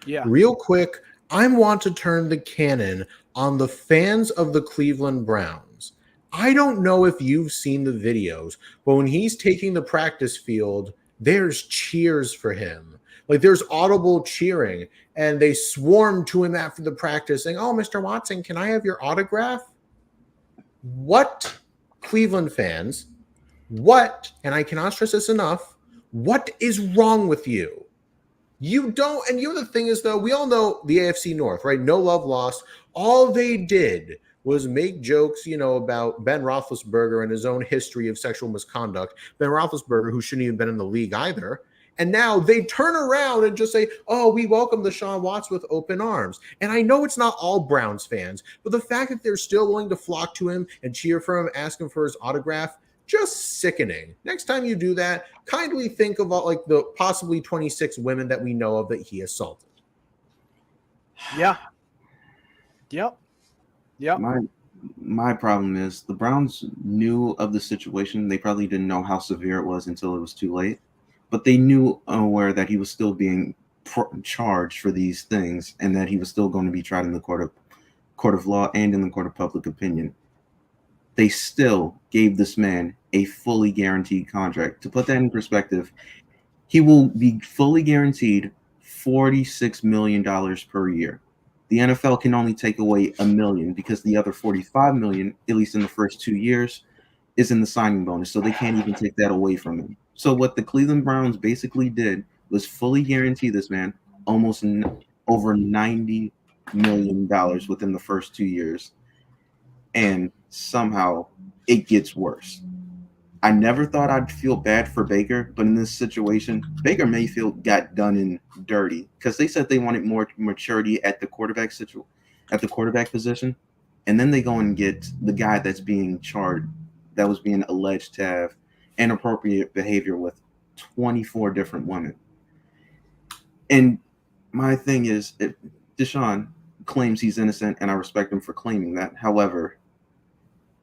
S1: Yeah.
S4: Real quick, I want to turn the cannon on the fans of the Cleveland Browns. I don't know if you've seen the videos, but when he's taking the practice field, there's cheers for him. Like there's audible cheering, and they swarm to him after the practice saying, "Oh, Mr. Watson, can I have your autograph?" What, Cleveland fans, and I cannot stress this enough, what is wrong with you? You don't, and the thing is, though, we all know the AFC North, right? No love lost. All they did was make jokes, about Ben Roethlisberger and his own history of sexual misconduct. Ben Roethlisberger, who shouldn't even been in the league either. And now they turn around and just say, oh, we welcome Deshaun Watson with open arms. And I know it's not all Browns fans, but the fact that they're still willing to flock to him and cheer for him, ask him for his autograph, just sickening. Next time you do that, kindly think about like the possibly 26 women that we know of that he assaulted.
S1: Yeah. Yep.
S3: My problem is the Browns knew of the situation. They probably didn't know how severe it was until it was too late, but they knew aware that he was still being charged for these things and that he was still going to be tried in the court of law and in the court of public opinion. They still gave this man a fully guaranteed contract. To put that in perspective, he will be fully guaranteed $46 million per year. The NFL can only take away $1 million because the other $45 million, at least in the first 2 years, is in the signing bonus. So they can't even take that away from him. So what the Cleveland Browns basically did was fully guarantee this man almost over $90 million within the first 2 years. And somehow it gets worse. I never thought I'd feel bad for Baker, but in this situation, Baker Mayfield got done in dirty because they said they wanted more maturity at the quarterback position, and then they go and get the guy that's being charged, that was being alleged to have inappropriate behavior with 24 different women. And my thing is, Deshaun claims he's innocent, and I respect him for claiming that. However,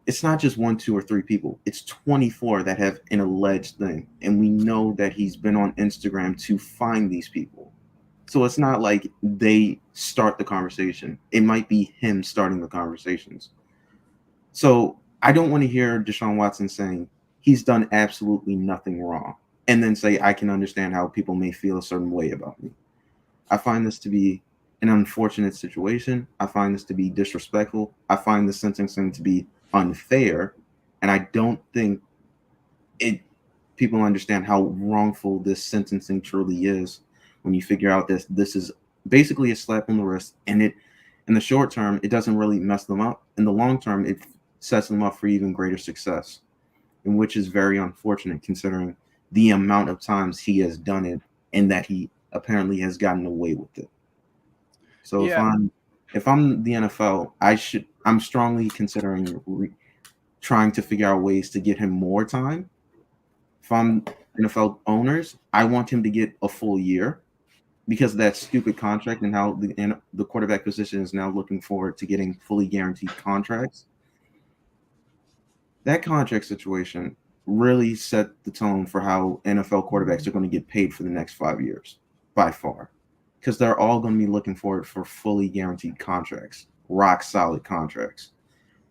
S3: it's not just 1, 2, or 3 people. It's 24 that have an alleged thing. And we know that he's been on Instagram to find these people. So it's not like they start the conversation. It might be him starting the conversations. So I don't want to hear Deshaun Watson saying he's done absolutely nothing wrong and then say, I can understand how people may feel a certain way about me. I find this to be an unfortunate situation. I find this to be disrespectful. I find the sentencing to be unfair, and I don't think people understand how wrongful this sentencing truly is when you figure out that this is basically a slap on the wrist, and it in the short term it doesn't really mess them up. In the long term, it sets them up for even greater success, and which is very unfortunate considering the amount of times he has done it and that he apparently has gotten away with it. So if I'm the NFL, I'm strongly considering trying to figure out ways to get him more time. If I'm NFL owners, I want him to get a full year because of that stupid contract and how the quarterback position is now looking forward to getting fully guaranteed contracts. That contract situation really set the tone for how NFL quarterbacks are going to get paid for the next 5 years, by far. Because they're all going to be looking forward for fully guaranteed contracts, rock solid contracts.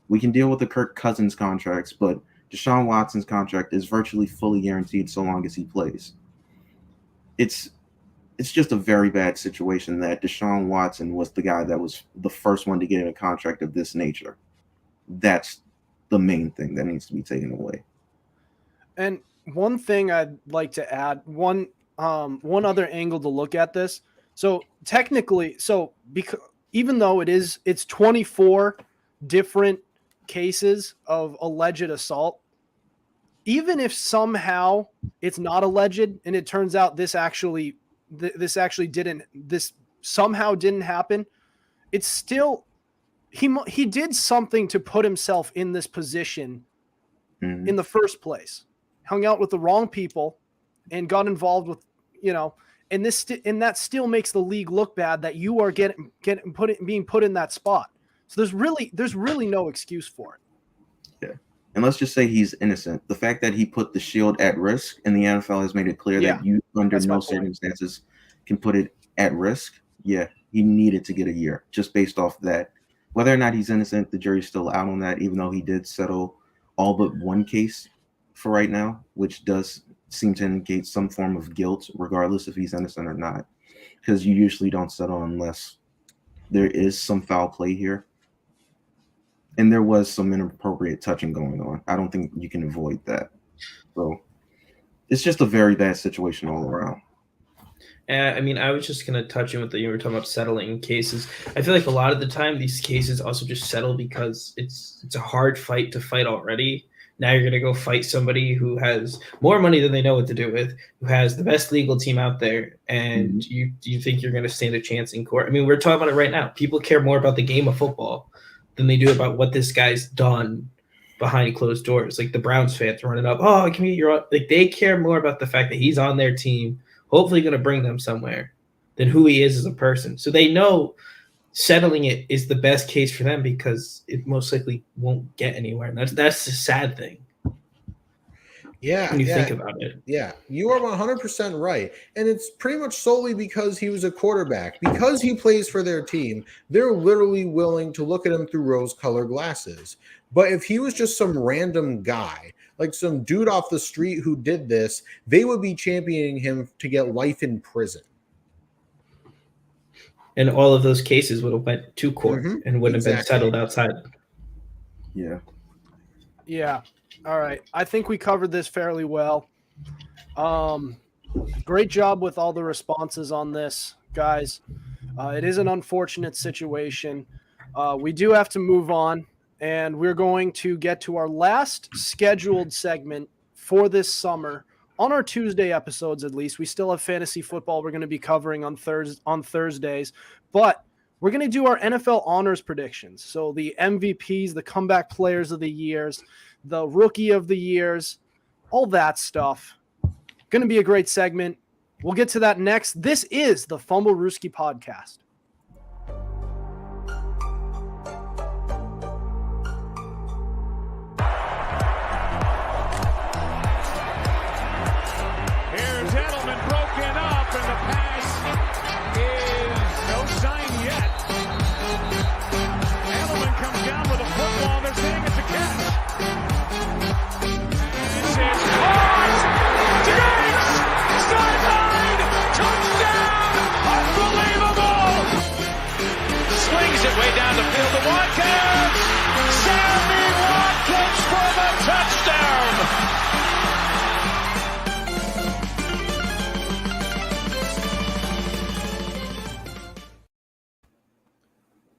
S3: We can deal with the Kirk Cousins contracts, but Deshaun Watson's contract is virtually fully guaranteed so long as he plays. It's just a very bad situation that Deshaun Watson was the guy that was the first one to get in a contract of this nature. That's the main thing that needs to be taken away.
S1: And one thing I'd like to add, one other angle to look at this. So technically, because even though it's 24 different cases of alleged assault, even if somehow it's not alleged and it turns out this somehow didn't happen, it's still he did something to put himself in this position in the first place. Hung out with the wrong people and got involved with, and that still makes the league look bad that you are being put in that spot. So there's really no excuse for it.
S3: Yeah. And let's just say he's innocent. The fact that he put the shield at risk, and the NFL has made it clear that you under no circumstances can put it at risk. Yeah, he needed to get a year just based off that. Whether or not he's innocent, the jury's still out on that, even though he did settle all but one case for right now, which does seem to indicate some form of guilt, regardless if he's innocent or not, because you usually don't settle unless there is some foul play here. And there was some inappropriate touching going on. I don't think you can avoid that. So it's just a very bad situation all around.
S2: I mean, I was just going to touch in with you were talking about settling cases. I feel like a lot of the time these cases also just settle because it's a hard fight to fight already. Now you're going to go fight somebody who has more money than they know what to do with, who has the best legal team out there, and you think you're going to stand a chance in court? I mean, we're talking about it right now. People care more about the game of football than they do about what this guy's done behind closed doors. Like the Browns fans running up, oh, can you? Like they care more about the fact that he's on their team, hopefully going to bring them somewhere, than who he is as a person. So they know settling it is the best case for them because it most likely won't get anywhere. And that's the sad thing.
S4: Yeah.
S2: When you think about it.
S4: Yeah. You are 100% right. And it's pretty much solely because he was a quarterback. Because he plays for their team, they're literally willing to look at him through rose-colored glasses. But if he was just some random guy, like some dude off the street who did this, they would be championing him to get life in prison.
S2: And all of those cases would have went to court and wouldn't have been settled outside.
S3: Yeah.
S1: Yeah. All right. I think we covered this fairly well. Great job with all the responses on this, guys. It is an unfortunate situation. We do have to move on, and we're going to get to our last scheduled segment for this summer. On our Tuesday episodes, at least, we still have fantasy football we're going to be covering on Thursdays, but we're going to do our NFL honors predictions. So the MVPs, the comeback players of the years, the rookie of the years, all that stuff. Going to be a great segment. We'll get to that next. This is the Fumblerooski podcast.
S5: Way down the field to Watkins. Sammy Watkins for the touchdown.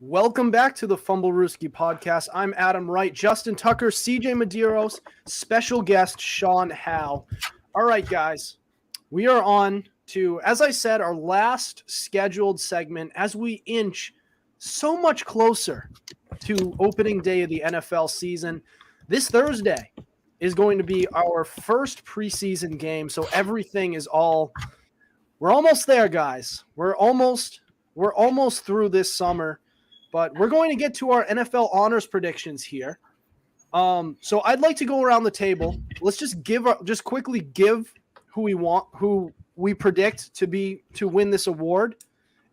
S1: Welcome back to the Fumblerooski podcast. I'm Adam Wright, Justin Tucker, CJ Medieros, special guest Sean Howe. All right, guys, we are on to, as I said, our last scheduled segment as we inch so much closer to opening day of the NFL season. This Thursday is going to be our first preseason game, so everything is we're almost there, guys. We're almost through this summer, but we're going to get to our NFL honors predictions here. So I'd like to go around the table. Let's just quickly give who we predict to win this award,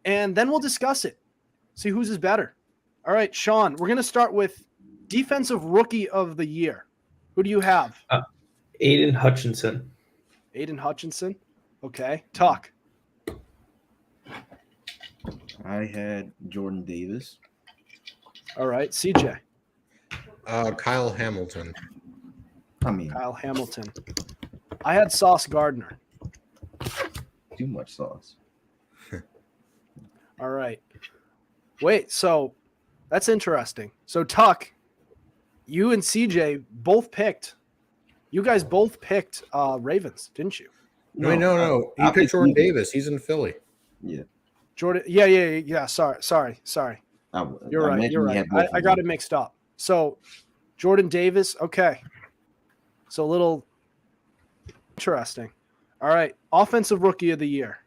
S1: and then we'll discuss it. See whose is better. All right, Sean, we're going to start with Defensive Rookie of the Year. Who do you have?
S2: Aiden Hutchinson.
S1: Aiden Hutchinson. Okay. Tuck.
S3: I had Jordan Davis.
S1: All right. CJ.
S4: Kyle Hamilton.
S1: Kyle Hamilton. I had Sauce Gardner.
S3: Too much sauce.
S1: All right. Wait, so that's interesting. So Tuck, you and CJ you guys both picked Ravens, didn't you?
S4: No. You picked Jordan Davis. He's in Philly.
S3: Yeah.
S1: Jordan. Yeah. Sorry. You're right. I got it mixed up. So Jordan Davis. Okay. So a little interesting. All right. Offensive Rookie of the Year.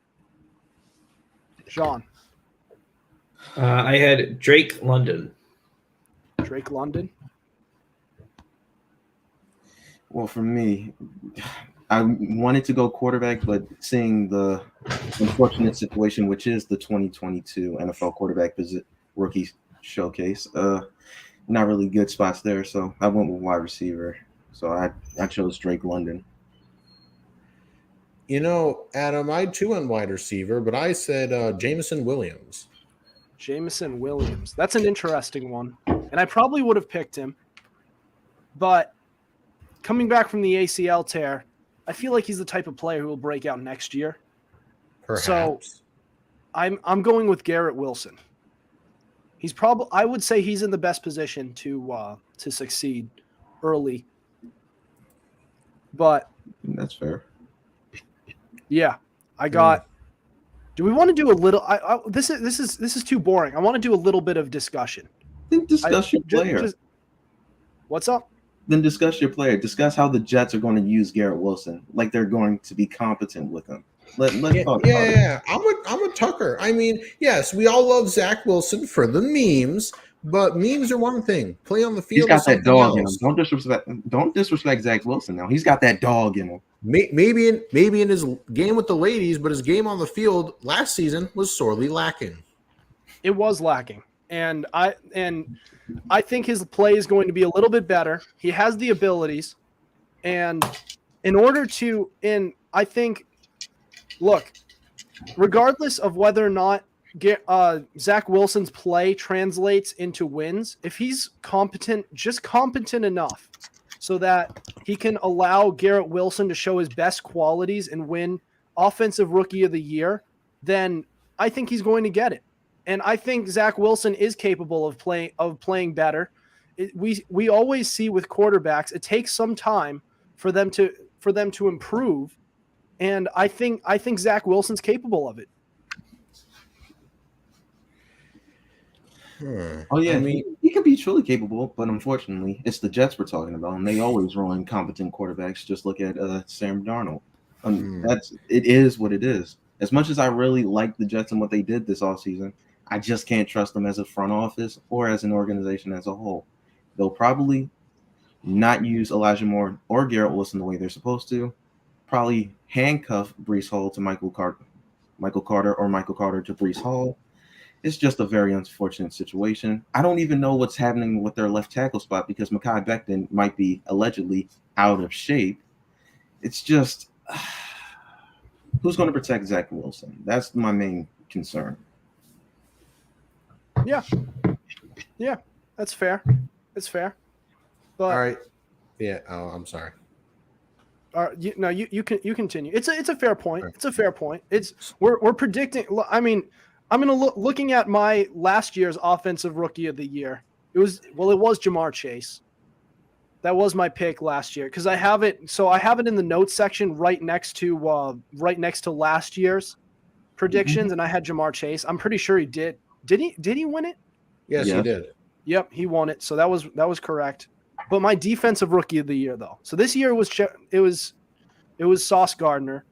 S1: Sean.
S2: I had Drake London.
S1: Drake London.
S3: Well, for me, I wanted to go quarterback, but seeing the unfortunate situation, which is the 2022 NFL quarterback rookie showcase, not really good spots there. So I went with wide receiver. So I chose Drake London.
S4: You know, Adam, I too went wide receiver, but I said Jameson Williams.
S1: Jameson Williams. That's an interesting one. And I probably would have picked him. But coming back from the ACL tear, I feel like he's the type of player who will break out next year.
S4: Perhaps.
S1: So I'm going with Garrett Wilson. I would say he's in the best position to succeed early. But
S3: That's fair.
S1: yeah, I got. Do we want to do a little? This is too boring. I want to do a little bit of discussion.
S3: Then discuss your player.
S1: What's up?
S3: Then discuss your player. Discuss how the Jets are going to use Garrett Wilson, like they're going to be competent with him. Let's talk about it.
S4: Yeah. I'm a Tucker. I mean, yes, we all love Zach Wilson for the memes, but memes are one thing. Play on the field.
S3: He's got that dog
S4: else.
S3: in him. Don't disrespect Zach Wilson now. He's got that dog in him.
S4: Maybe in his game with the ladies, but his game on the field last season was sorely lacking.
S1: It was lacking, and I think his play is going to be a little bit better. He has the abilities, and I think, look, regardless of whether or not Zach Wilson's play translates into wins, if he's competent, just competent enough so that he can allow Garrett Wilson to show his best qualities and win Offensive Rookie of the Year, then I think he's going to get it. And I think Zach Wilson is capable of playing better. We always see with quarterbacks, it takes some time for them to improve, and I think Zach Wilson's capable of it.
S3: Oh yeah, I mean, he can be truly capable, but unfortunately, it's the Jets we're talking about, and they always run incompetent quarterbacks. Just look at Sam Darnold. It is what it is. As much as I really like the Jets and what they did this offseason, I just can't trust them as a front office or as an organization as a whole. They'll probably not use Elijah Moore or Garrett Wilson the way they're supposed to. Probably handcuff Breece Hall to Michael Carter or Michael Carter to Breece Hall. It's just a very unfortunate situation. I don't even know what's happening with their left tackle spot because Mekhi Becton might be allegedly out of shape. It's just who's going to protect Zach Wilson? That's my main concern.
S1: Yeah, that's fair. It's fair. But,
S4: all right. Yeah. Oh, I'm sorry.
S1: You continue. It's a fair point. It's a fair point. We're predicting. I mean, I'm looking at my last year's Offensive Rookie of the Year. It was Jamar Chase. That was my pick last year because I have it. So I have it in the notes section right next to last year's predictions, and I had Jamar Chase. I'm pretty sure he did. Did he win it?
S4: Yes, he did.
S1: Yep, he won it. So that was correct. But my Defensive Rookie of the Year, though. So this year it was Sauce Gardner.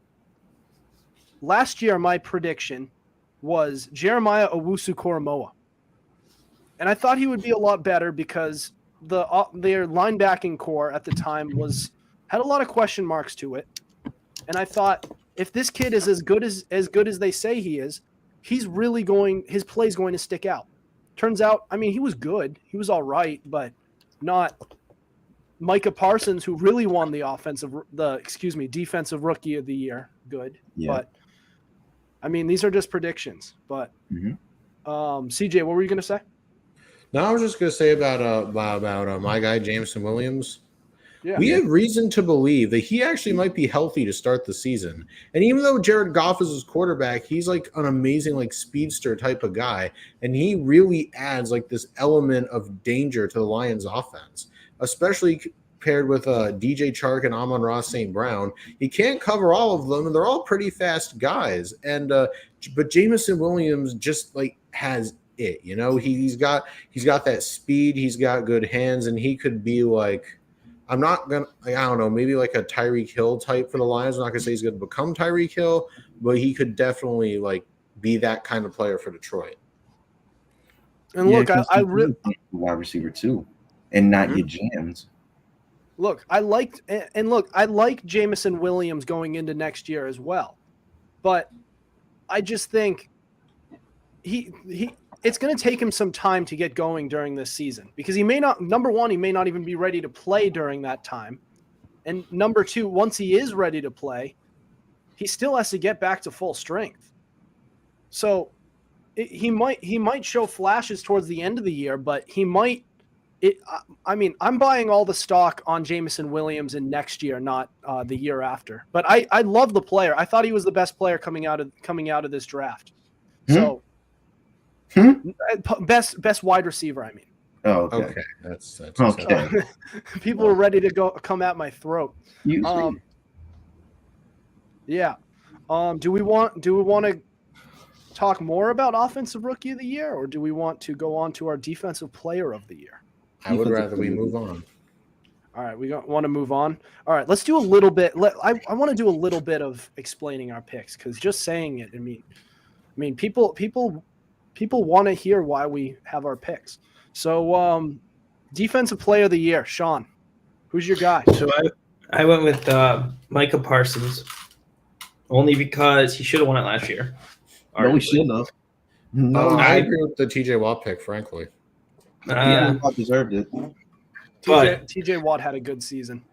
S1: Last year, my prediction was Jeremiah Owusu-Koramoah, and I thought he would be a lot better because their linebacking core at the time had a lot of question marks to it, and I thought if this kid is as good as they say he is, his play's going to stick out. Turns out, I mean, he was good, he was all right, but not Micah Parsons, who really won the Defensive Rookie of the Year. Good, but. I mean, these are just predictions, but CJ, what were you going to say?
S4: No, I was just going to say about my guy, Jameson Williams.
S1: Yeah.
S4: We have reason to believe that he actually might be healthy to start the season. And even though Jared Goff is his quarterback, he's like an amazing like speedster type of guy. And he really adds like this element of danger to the Lions offense, especially paired with DJ Chark and Amon-Ra St. Brown. He can't cover all of them, and they're all pretty fast guys. And but Jameson Williams just like has it, you know. He's got that speed, he's got good hands, and he could be like, I don't know, maybe like a Tyreek Hill type for the Lions. I'm not gonna say he's gonna become Tyreek Hill, but he could definitely like be that kind of player for Detroit.
S1: And look, I really
S3: wide receiver too, and not get jams.
S1: Look, I like Jameson Williams going into next year as well, but I just think it's going to take him some time to get going during this season because he may not. Number one, he may not even be ready to play during that time, and number two, once he is ready to play, he still has to get back to full strength. So he might show flashes towards the end of the year, but he might. I'm buying all the stock on Jameson Williams in next year, not the year after. But I love the player. I thought he was the best player coming out of this draft. So best wide receiver. I mean,
S3: Oh, okay.
S4: Okay, that's
S3: Okay.
S1: People are ready to come at my throat.
S3: You,
S1: Yeah. Do we want to talk more about offensive rookie of the year, or do we want to go on to our defensive player of the year?
S4: I would rather we move on.
S1: All right, we want to move on. All right, let's do a little bit. I want to do a little bit of explaining our picks, because just saying it, I mean, people want to hear why we have our picks. So, defensive player of the year, Sean, who's your guy?
S2: So I went with Micah Parsons, only because he should have won it last year.
S3: no, we should have. No,
S4: I agree with the TJ Watt pick, frankly.
S3: I deserved it.
S1: TJ Watt had a good season.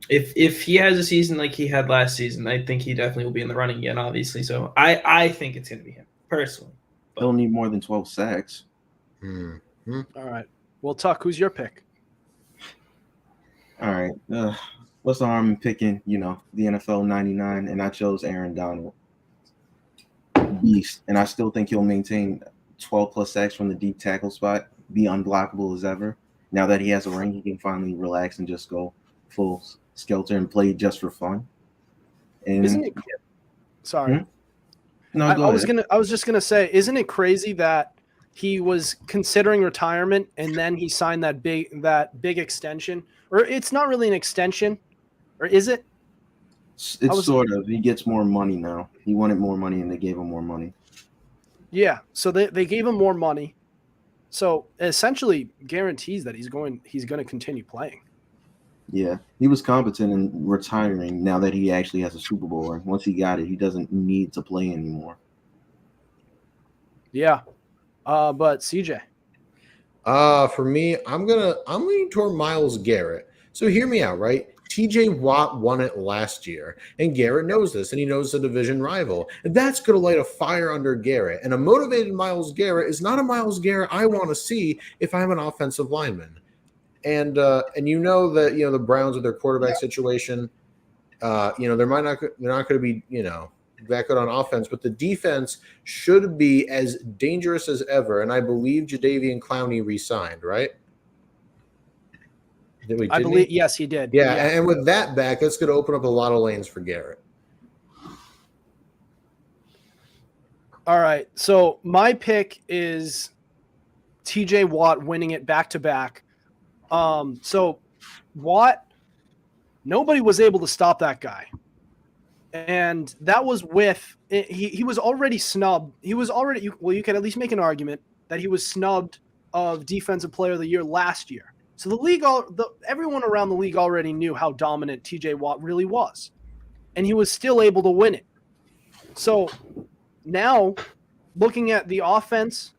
S2: If he has a season like he had last season, I think he definitely will be in the running again, obviously. So I think it's going to be him, personally.
S3: He'll need more than 12 sacks.
S1: All right. Well, Tuck, who's your pick?
S3: All right. What's the harm in picking, the NFL 99, and I chose Aaron Donald. Beast. And I still think he'll maintain 12-plus sacks from the deep tackle spot, be unblockable as ever. Now that he has a ring, he can finally relax and just go full skelter and play just for fun. And
S1: Isn't it? Sorry.
S3: No,
S1: I was just gonna say, isn't it crazy that he was considering retirement and then he signed that big extension? Or it's not really an extension, or is it?
S3: It's sort of. He gets more money now. He wanted more money, and they gave him more money.
S1: Yeah. So they gave him more money. So essentially guarantees that he's going to continue playing.
S3: Yeah, he was competent in retiring now that he actually has a Super Bowl ring. Once he got it, he doesn't need to play anymore.
S1: Yeah. But CJ.
S4: For me, I'm leaning toward Myles Garrett. So hear me out, right? TJ Watt won it last year, and Garrett knows this, and he knows the division rival. And that's going to light a fire under Garrett. And a motivated Myles Garrett is not a Myles Garrett I want to see if I'm an offensive lineman. And you know that the Browns with their quarterback situation, they're not going to be that good on offense, but the defense should be as dangerous as ever. And I believe Jadeveon Clowney re-signed, right?
S1: I believe yes, he did.
S4: Yeah, and with that back, that's going to open up a lot of lanes for Garrett.
S1: All right, so my pick is TJ Watt winning it back to back. So Watt, nobody was able to stop that guy. And that was he was already snubbed. He was already, you can at least make an argument that he was snubbed of Defensive Player of the Year last year. So the league, everyone around the league already knew how dominant TJ Watt really was. And he was still able to win it. So now, looking at the offense,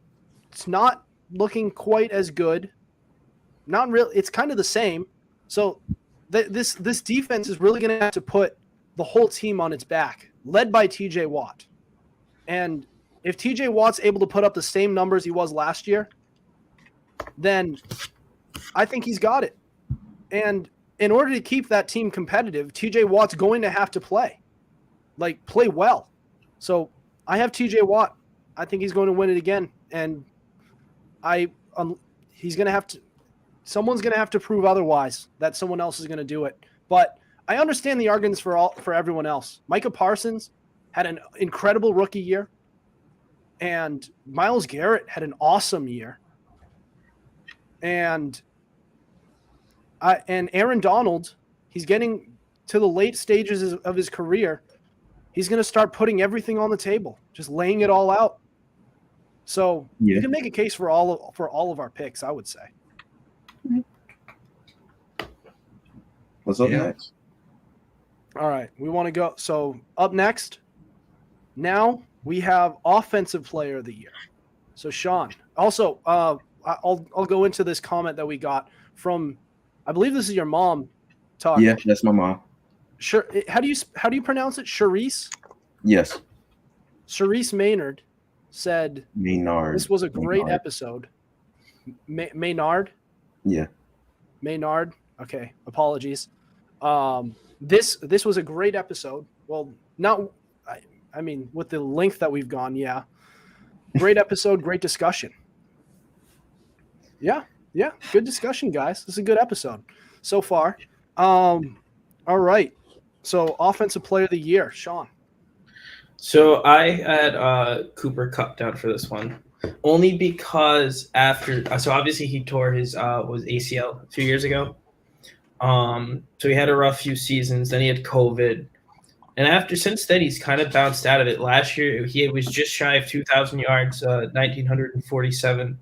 S1: it's not looking quite as good. Not really. It's kind of the same. So this defense is really going to have to put the whole team on its back, led by TJ Watt. And if TJ Watt's able to put up the same numbers he was last year, then I think he's got it. And in order to keep that team competitive, TJ Watt's going to have to play well. So I have TJ Watt. I think he's going to win it again. And he's going to have to, someone's going to have to prove otherwise, that someone else is going to do it. But I understand the arguments for everyone else. Micah Parsons had an incredible rookie year, and Myles Garrett had an awesome year. And Aaron Donald, he's getting to the late stages of his career. He's going to start putting everything on the table, just laying it all out. So you can make a case for all of our picks, I would say.
S3: What's up next?
S1: All right, we want to go. So up next, now we have Offensive Player of the Year. So Sean, also, I'll go into this comment that we got from, I believe this is your mom talking.
S3: Yeah, that's my mom.
S1: Sure. How do you pronounce it? Charisse?
S3: Yes.
S1: Charisse Maynard said
S3: Maynard.
S1: This was a great episode. Maynard?
S3: Yeah.
S1: Maynard. Okay. Apologies. This was a great episode. Well, I mean, with the length that we've gone, yeah. Great episode, great discussion. Yeah. Yeah, good discussion, guys. This is a good episode so far. All right. So, offensive player of the year, Sean.
S2: So I had Cooper Kupp down for this one, only because so obviously he tore his was ACL a few years ago. So he had a rough few seasons. Then he had COVID, and since then he's kind of bounced out of it. Last year he was just shy of 2,000 yards, 1,947,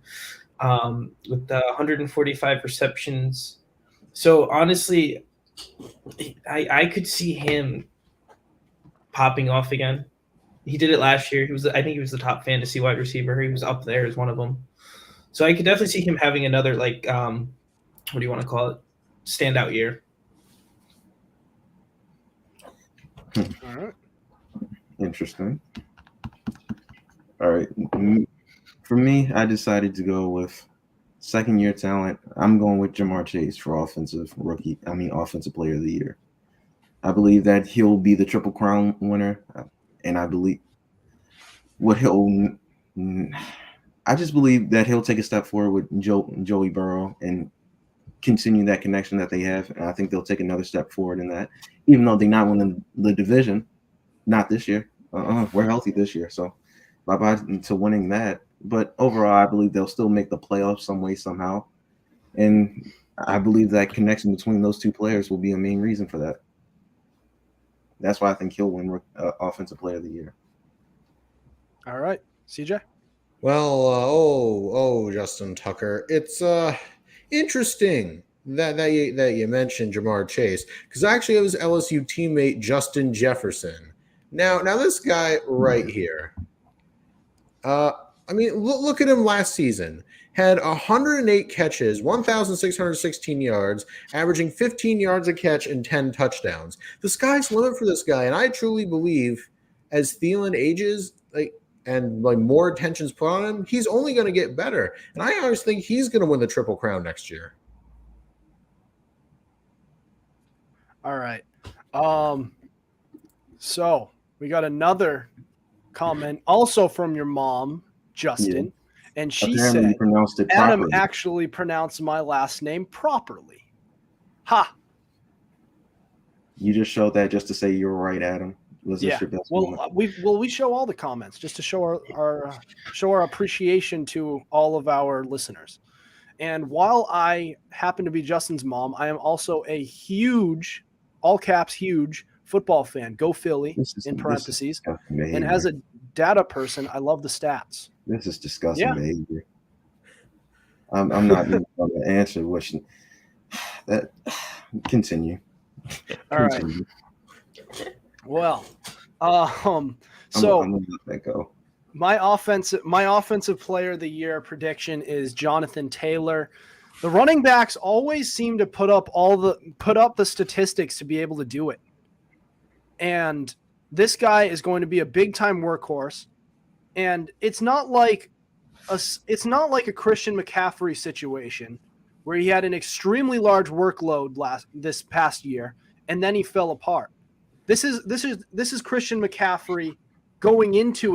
S2: with 145 receptions. So honestly, I could see him popping off again. He did it last year. I think he was the top fantasy wide receiver. He was up there as one of them. So I could definitely see him having another, what do you want to call it? Standout year.
S1: All right.
S3: Interesting. All right. For me, I decided to go with second-year talent. I'm going with Jamar Chase for offensive player of the year. I believe that he'll be the Triple Crown winner, and I just believe that he'll take a step forward with Joey Burrow and continue that connection that they have. And I think they'll take another step forward in that, even though they're not winning the division, not this year. We're healthy this year, so bye-bye to winning that. But overall, I believe they'll still make the playoffs some way, somehow. And I believe that connection between those two players will be a main reason for that. That's why I think he'll win Offensive Player of the Year.
S1: All right. CJ?
S4: Well, Justin Tucker, it's interesting that you mentioned Jamar Chase, because actually it was LSU teammate Justin Jefferson. Now this guy right here. Look at him last season. Had 108 catches, 1,616 yards, averaging 15 yards a catch and 10 touchdowns. The sky's the limit for this guy, and I truly believe as Thielen ages, and more attention's put on him, he's only going to get better. And I always think he's going to win the Triple Crown next year.
S1: All right. So we got another comment also from your mom, Justin.
S3: Yeah.
S1: And she
S3: Apparently
S1: said,
S3: you pronounced it
S1: Adam
S3: properly.
S1: actually pronounced my last name properly. Ha!
S3: You just showed that just to say you were right, Adam. Was this your best moment?
S1: We show all the comments just to show our appreciation to all of our listeners. And while I happen to be Justin's mom, I am also a huge, all caps huge football fan. Go Philly in parentheses. And as a data person, I love the stats.
S3: This is disgusting behavior. I'm not even going to answer what that. Continue.
S1: All right. Well, so
S3: I'm gonna let that go.
S1: My offensive player of the year prediction is Jonathan Taylor. The running backs always seem to put up the statistics to be able to do it. And this guy is going to be a big time workhorse. And it's not like a Christian McCaffrey situation where he had an extremely large workload this past year and then he fell apart. This is Christian McCaffrey going into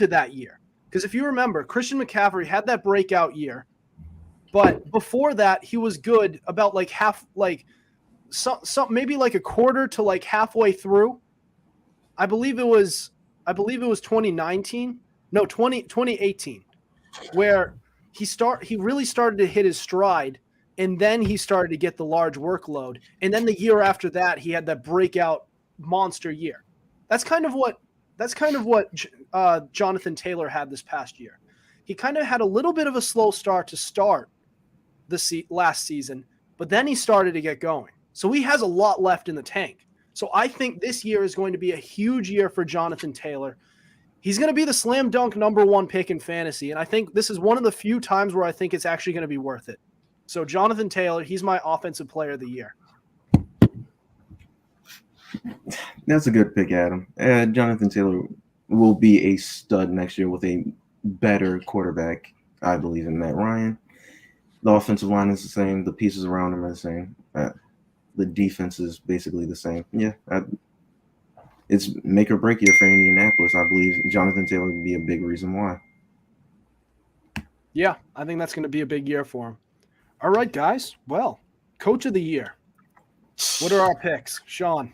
S1: that year. Because if you remember, Christian McCaffrey had that breakout year, but before that he was good about maybe like a quarter to halfway through. I believe it was 2019. No, 2018, where he really started to hit his stride, and then he started to get the large workload. And then the year after that, he had that breakout monster year. That's kind of what Jonathan Taylor had this past year. He kind of had a little bit of a slow start to start the last season, but then he started to get going. So he has a lot left in the tank. So I think this year is going to be a huge year for Jonathan Taylor. He's going to be the slam dunk number one pick in fantasy, and I think this is one of the few times where I think it's actually going to be worth it. So Jonathan Taylor, he's my offensive player of the year.
S3: That's a good pick, Adam. Jonathan Taylor will be a stud next year with a better quarterback, I believe, in Matt Ryan. The offensive line is the same. The pieces around him are the same. The defense is basically the same. Yeah, it's make or break year for Indianapolis. I believe Jonathan Taylor would be a big reason why.
S1: Yeah, I think that's going to be a big year for him. All right, guys. Well, Coach of the Year. What are our picks, Sean?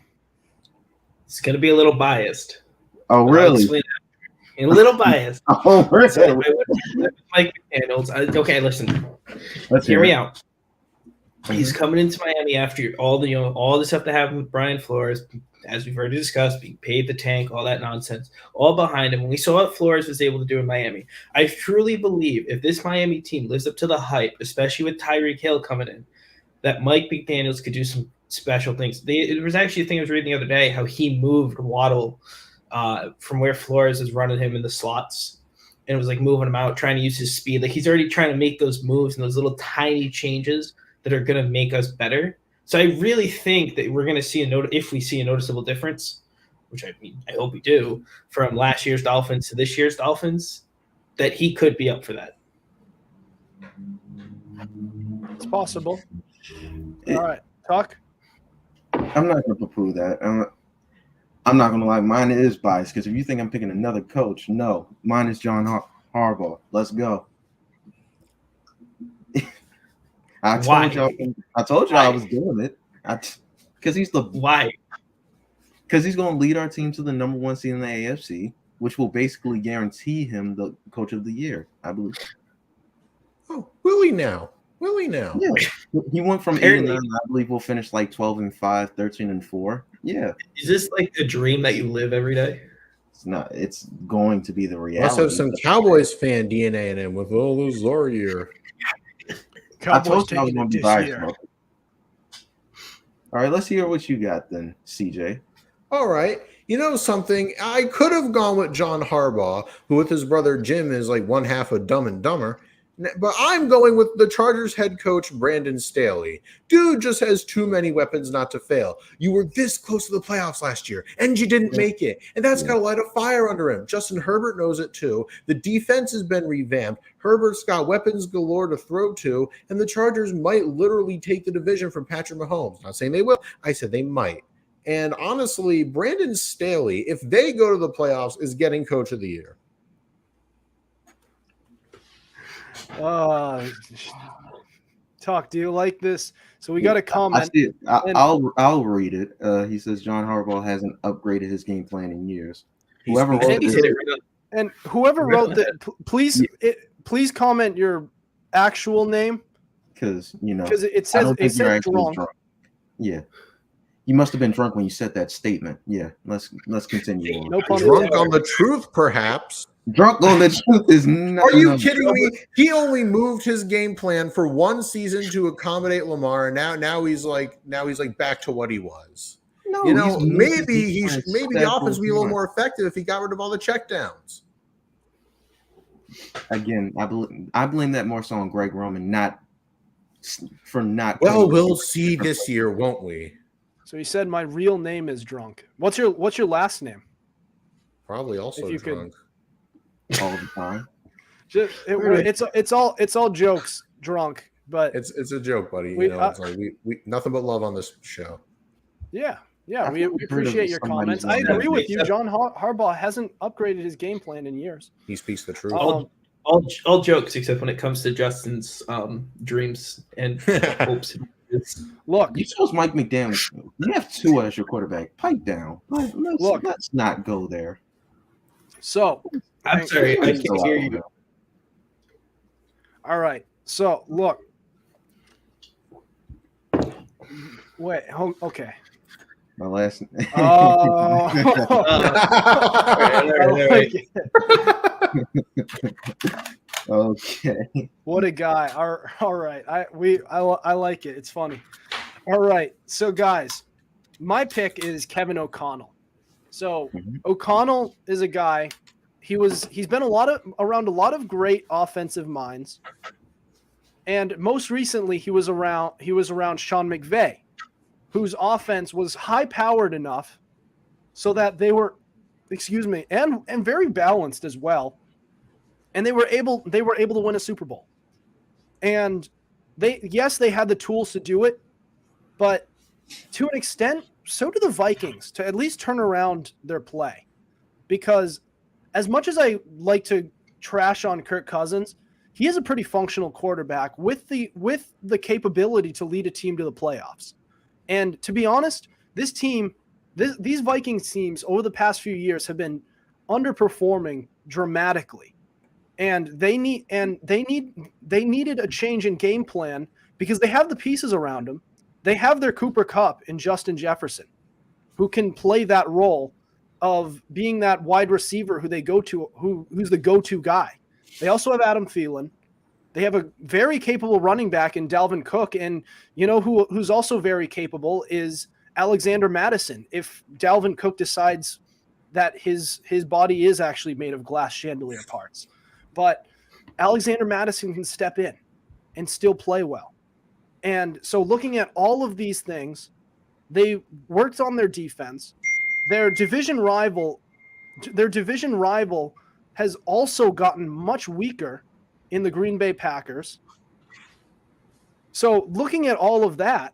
S2: It's going to be a little biased.
S3: Oh,
S2: I'll
S3: really?
S2: explain that. A little biased.
S3: Oh, really?
S2: So I went with Mike McDaniels. Okay, listen.
S3: Let's
S2: Hear me
S3: it.
S2: out. He's coming into Miami after all the stuff that happened with Brian Flores, as we've already discussed, being paid the tank, all that nonsense, all behind him. When we saw what Flores was able to do in Miami, I truly believe if this Miami team lives up to the hype, especially with Tyreek Hill coming in, that Mike McDaniels could do some special things. It was actually a thing I was reading the other day, how he moved Waddle from where Flores is running him in the slots, and it was like moving him out, trying to use his speed. Like he's already trying to make those moves and those little tiny changes that are going to make us better. So I really think that we're going to see if we see a noticeable difference, which I hope we do, from last year's Dolphins to this year's Dolphins, that he could be up for that.
S1: It's possible. All right, talk.
S3: I'm not going to poo-poo that. I'm not going to lie. Mine is biased because if you think I'm picking another coach, no. Mine is John Harbaugh. Let's go. I told y'all I was doing it. Because he's the
S2: why?
S3: Because he's going to lead our team to the number 1 seed in the AFC, which will basically guarantee him the Coach of the Year, I believe.
S4: Oh, will he now?
S3: Yeah, he went from 8-9. I believe we'll finish like 12-5, 13-4. Yeah.
S2: Is this like a dream that you live every day?
S3: It's not. It's going to be the reality.
S4: Must have some Cowboys fan DNA in him with all those Zaire.
S3: I told you I was going to be biased. All right, let's hear what you got then, CJ.
S4: All right. You know something? I could have gone with John Harbaugh, who with his brother Jim is like one half of Dumb and Dumber. But I'm going with the Chargers head coach, Brandon Staley. Dude just has too many weapons not to fail. You were this close to the playoffs last year, and you didn't make it. And that's got to light a fire under him. Justin Herbert knows it too. The defense has been revamped. Herbert's got weapons galore to throw to, and the Chargers might literally take the division from Patrick Mahomes. Not saying they will. I said they might. And honestly, Brandon Staley, if they go to the playoffs, is getting Coach of the Year.
S1: Talk. Do you like this? So we got a comment.
S3: I see it. I'll read it. He says John Harbaugh hasn't upgraded his game plan in years. Whoever wrote this,
S1: and whoever wrote that, please comment your actual name
S3: because
S1: it says drunk.
S3: Yeah. You must have been drunk when you said that statement. Yeah, let's continue on.
S1: No pun
S4: drunk on the truth, perhaps.
S3: Drunk on the truth is not.
S4: Are you kidding me? He only moved his game plan for one season to accommodate Lamar, and now he's like back to what he was.
S3: No,
S4: maybe the offense would be a little more effective if he got rid of all the checkdowns.
S3: Again, I blame that more so on Greg Roman, not.
S4: Well, we'll see this year, won't we?
S1: So he said, "My real name is Drunk." What's your last name?
S4: Probably also drunk.
S3: All the time.
S1: It's all jokes, drunk, but
S4: it's a joke, buddy. It's like we nothing but love on this show.
S1: Yeah, we appreciate your comments. I agree with you. John Harbaugh hasn't upgraded his game plan in years.
S4: He speaks the truth.
S2: All jokes except when it comes to Justin's dreams and hopes.
S1: Look,
S3: you chose Mike McDaniels. You have Tua as your quarterback. Pipe down. Let's not go there.
S1: So
S2: I'm sorry, I can't hear you.
S1: All right. So look. Wait. Okay.
S3: My last.
S1: Oh.
S3: Okay.
S1: What a guy. All right. I like it. It's funny. All right. So guys, my pick is Kevin O'Connell. So O'Connell is a guy. He's been around a lot of great offensive minds. And most recently he was around Sean McVay, whose offense was high powered enough so that they were and very balanced as well. And they were able to win a Super Bowl. And they had the tools to do it, but to an extent, so do the Vikings to at least turn around their play. Because as much as I like to trash on Kirk Cousins, he is a pretty functional quarterback with the capability to lead a team to the playoffs. And to be honest, these Vikings teams over the past few years have been underperforming dramatically. And they needed a change in game plan because they have the pieces around them. They have their Cooper Kupp and Justin Jefferson, who can play that role of being that wide receiver who they go to, who's the go-to guy. They also have Adam Thielen. They have a very capable running back in Dalvin Cook, and you know who's also very capable is Alexander Mattison. If Dalvin Cook decides that his body is actually made of glass chandelier parts, but Alexander Mattison can step in and still play well. And so looking at all of these things, they worked on their defense. Their division rival has also gotten much weaker in the Green Bay Packers. So looking at all of that,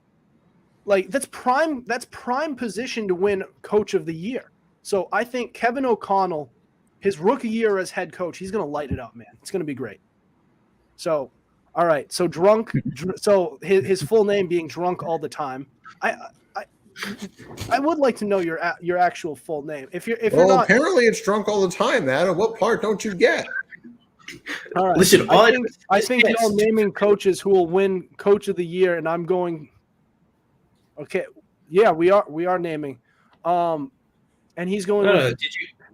S1: like that's prime position to win Coach of the Year. So I think Kevin O'Connell, his rookie year as head coach, he's going to light it up, man. It's going to be great. So, all right. So so his full name being Drunk All the Time. I would like to know your actual full name. If you're not,
S4: apparently it's Drunk All the Time, Adam. What part don't you get?
S1: All right.
S2: Listen,
S1: I think y'all naming coaches who will win Coach of the Year, and I'm going. Okay, yeah, we are naming, and he's going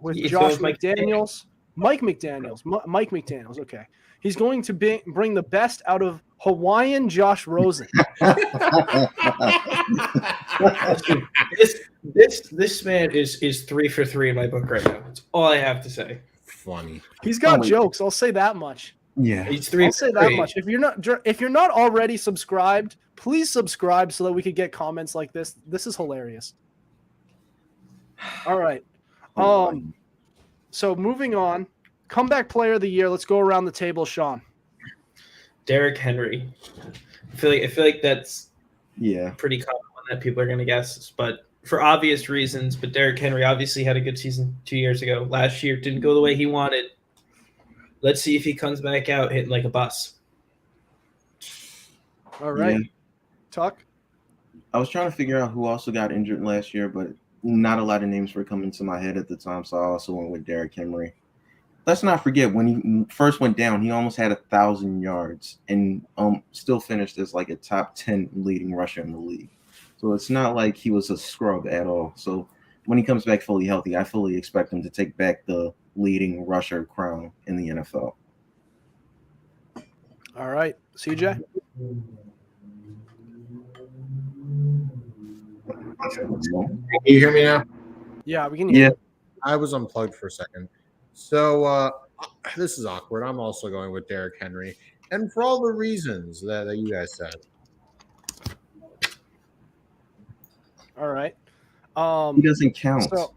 S1: with Josh McDaniels, Mike McDaniels. Okay, he's going to bring the best out of Hawaiian Josh Rosen.
S2: This man is 3 for 3 in my book right now. That's all I have to say.
S4: Funny.
S1: He's got jokes. I'll say that much.
S3: Yeah,
S2: He's 3
S1: I'll
S2: for
S1: say
S2: 3.
S1: that much. If you're not already subscribed, please subscribe so that we could get comments like this. This is hilarious. All right. So moving on, comeback player of the year. Let's go around the table, Sean.
S2: Derrick Henry. I feel like that's
S3: yeah.
S2: pretty common one that people are going to guess, but for obvious reasons. But Derrick Henry obviously had a good season 2 years ago. Last year didn't go the way he wanted. Let's see if he comes back out hitting like a bus.
S1: All right.
S3: Yeah.
S1: Tuck?
S3: I was trying to figure out who also got injured last year, but not a lot of names were coming to my head at the time, so I also went with Derrick Henry. Let's not forget, when he first went down, he almost had 1,000 yards and still finished as like a top 10 leading rusher in the league. So it's not like he was a scrub at all. So when he comes back fully healthy, I fully expect him to take back the leading rusher crown in the NFL.
S1: All right. CJ?
S4: Can you hear me now?
S1: Yeah, we can hear you.
S4: I was unplugged for a second. So this is awkward. I'm also going with Derrick Henry. And for all the reasons that you guys said.
S1: All right.
S3: He doesn't count.
S1: So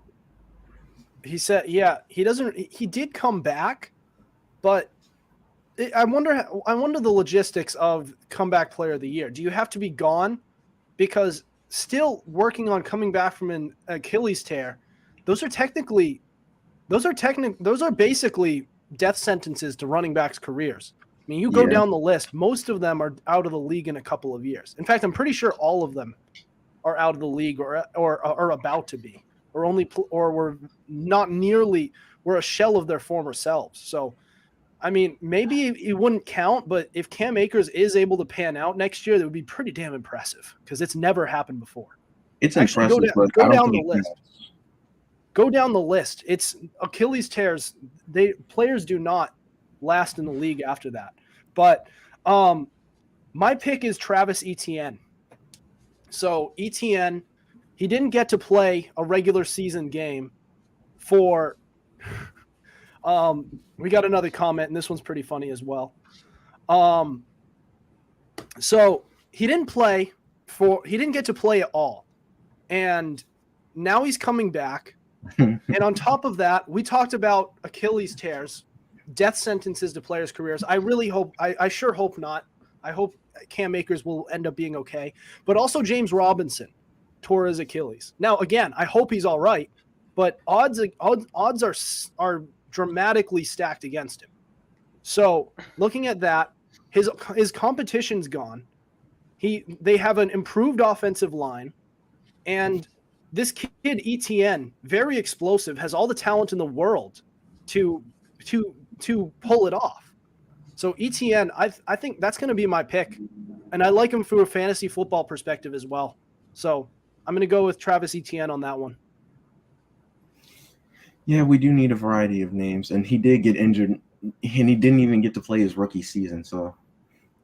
S1: he said, yeah, he doesn't. He did come back, but I wonder the logistics of comeback player of the year. Do you have to be gone? Because still working on coming back from an Achilles tear, those are basically death sentences to running backs' careers. I mean, you go down the list, most of them are out of the league in a couple of years. In fact, I'm pretty sure all of them are out of the league or are about to be, or were not nearly, were a shell of their former selves. So, I mean, maybe it wouldn't count, but if Cam Akers is able to pan out next year, that would be pretty damn impressive because it's never happened before.
S3: It's
S1: actually
S3: impressive.
S1: go down the list. Go down the list. It's Achilles tears. Players do not last in the league after that. But my pick is Travis Etienne. So Etienne, he didn't get to play a regular season game for we got another comment, and this one's pretty funny as well. So he didn't get to play at all. And now he's coming back. And on top of that, we talked about Achilles tears, death sentences to players' careers. I really hope, I sure hope not. I hope Cam Akers will end up being okay. But also James Robinson tore his Achilles. Now, again, I hope he's all right, but odds are dramatically stacked against him. So looking at that, his competition's gone. They have an improved offensive line, and this kid ETN, very explosive, has all the talent in the world to pull it off. So ETN, I think that's going to be my pick, and I like him from a fantasy football perspective as well. So I'm going to go with Travis Etienne on that one.
S3: Yeah, we do need a variety of names, and he did get injured, and he didn't even get to play his rookie season. So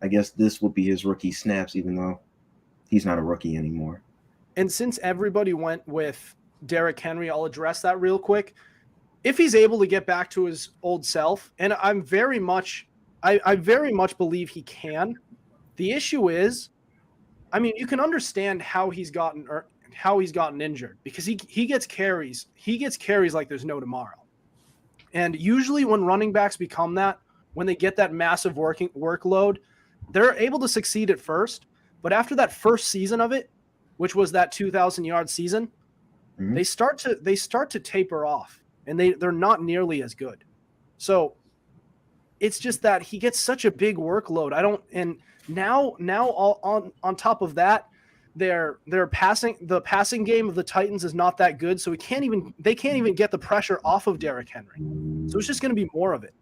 S3: I guess this will be his rookie snaps, even though he's not a rookie anymore.
S1: And since everybody went with Derrick Henry, I'll address that real quick. If he's able to get back to his old self, and I very much believe he can. The issue is, I mean, you can understand how he's gotten injured because he gets carries. He gets carries like there's no tomorrow. And usually when running backs become that, when they get that massive workload, they're able to succeed at first. But after that first season of it, which was that 2,000-yard season, they start to taper off, and they're not nearly as good. So it's just that he gets such a big workload. Now on top of that, the passing game of the Titans is not that good, so they can't even get the pressure off of Derrick Henry. So it's just going to be more of it.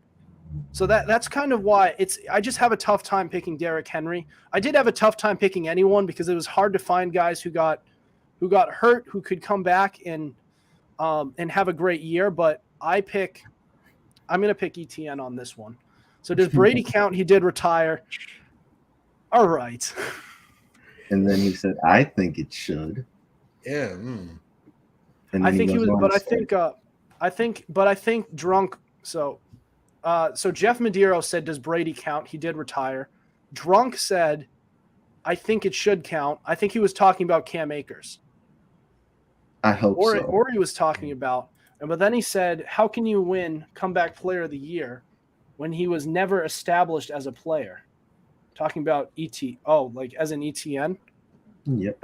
S1: So that's kind of why I just have a tough time picking Derrick Henry. I did have a tough time picking anyone because it was hard to find guys who got hurt who could come back and have a great year. But I'm going to pick ETN on this one. So does Brady count? He did retire. All right.
S3: And then he said, "I think it should."
S4: Yeah.
S3: And
S1: I
S3: then
S1: think he was,
S3: goes on
S1: but
S3: to
S1: I think drunk. So Jeff Medeiros said, "Does Brady count?" He did retire. Drunk said, "I think it should count." I think he was talking about Cam Akers.
S3: I hope so.
S1: Or he was talking about, but then he said, "How can you win comeback player of the year when he was never established as a player?" Talking about like as an ETN.
S3: Yep.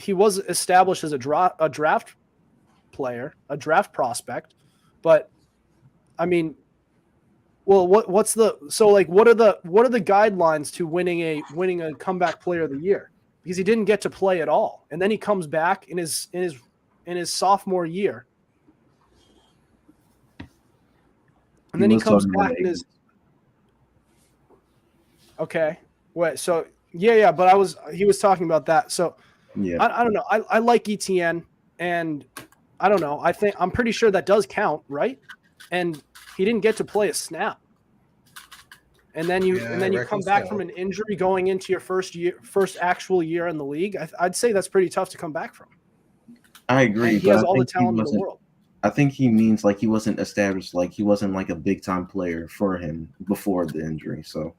S1: He was established as a draft player, a draft prospect, but I mean, what are the guidelines to winning a comeback player of the year? Because he didn't get to play at all, and then he comes back in his sophomore year, and then he comes back in his. Okay. Wait. So yeah. But he was talking about that. So
S3: Yeah.
S1: I don't know. I like ETN, and I don't know. I'm pretty sure that does count, right? And he didn't get to play a snap. And then you come back from an injury going into your first actual year in the league. I'd say that's pretty tough to come back from.
S3: I agree.
S1: And he has all the talent in the world.
S3: I think he means like he wasn't established, like he wasn't like a big time player for him before the injury. So.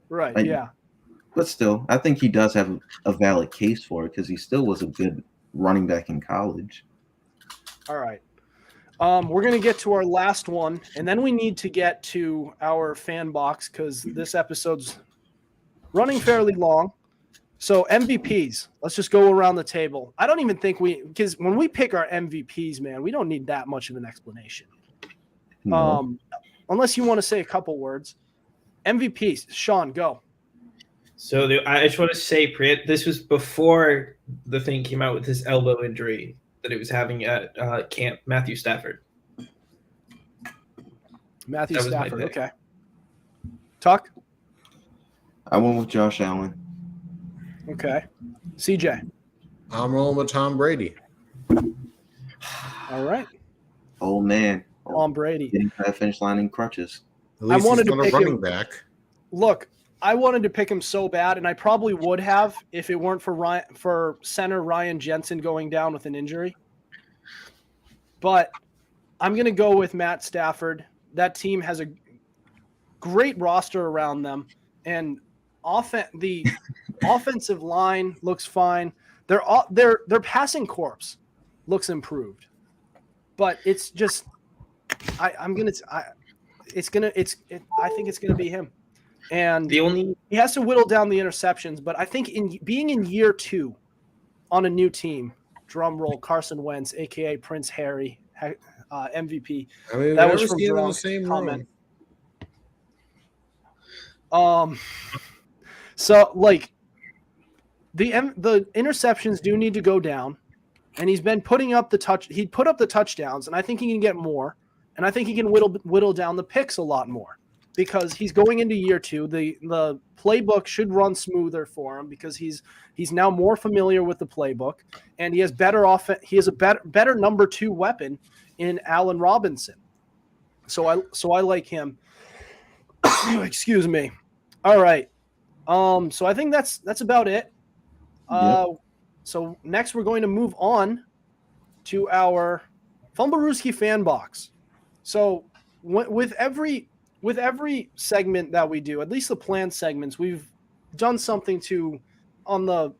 S1: Right. Yeah.
S3: But still, I think he does have a valid case for it because he still was a good running back in college.
S1: All right. We're going to get to our last one, and then we need to get to our fan box because this episode's running fairly long. So MVPs, let's just go around the table. I don't even think because when we pick our MVPs, man, we don't need that much of an explanation.
S3: No.
S1: Unless you want to say a couple words. MVPs, Sean, go.
S2: So I just want to say, this was before the thing came out with his elbow injury that he was having at camp. Matthew Stafford.
S1: Matthew Stafford, okay. Tuck?
S3: I went with Josh Allen.
S1: Okay. CJ?
S4: I'm rolling with Tom Brady.
S1: All right.
S3: Oh, man.
S1: Tom Brady.
S3: Getting to that finish line in crutches.
S4: At least
S1: wanted
S4: he's
S1: to
S4: not a
S1: pick
S4: running
S1: him.
S4: back.
S1: Look, I wanted to pick him so bad, and I probably would have if it weren't for center Ryan Jensen going down with an injury. But I'm going to go with Matt Stafford. That team has a great roster around them, and the offensive line looks fine. Their passing corps looks improved, but it's just I think it's gonna be him, and he has to whittle down the interceptions. But I think being in year 2 on a new team, drum roll, Carson Wentz, aka Prince Harry, MVP.
S4: I mean,
S1: that was from the same
S4: room.
S1: So like the interceptions do need to go down, and he's been putting up he put up the touchdowns, and I think he can get more, and I think he can whittle down the picks a lot more because he's going into year 2. The playbook should run smoother for him because he's now more familiar with the playbook, and he has a better number 2 weapon in Allen Robinson. So I like him. Excuse me. All right. So I think that's about it.
S3: Yep.
S1: So next we're going to move on to our Fumblerooski fan box. So with every segment that we do, at least the planned segments, we've done something on the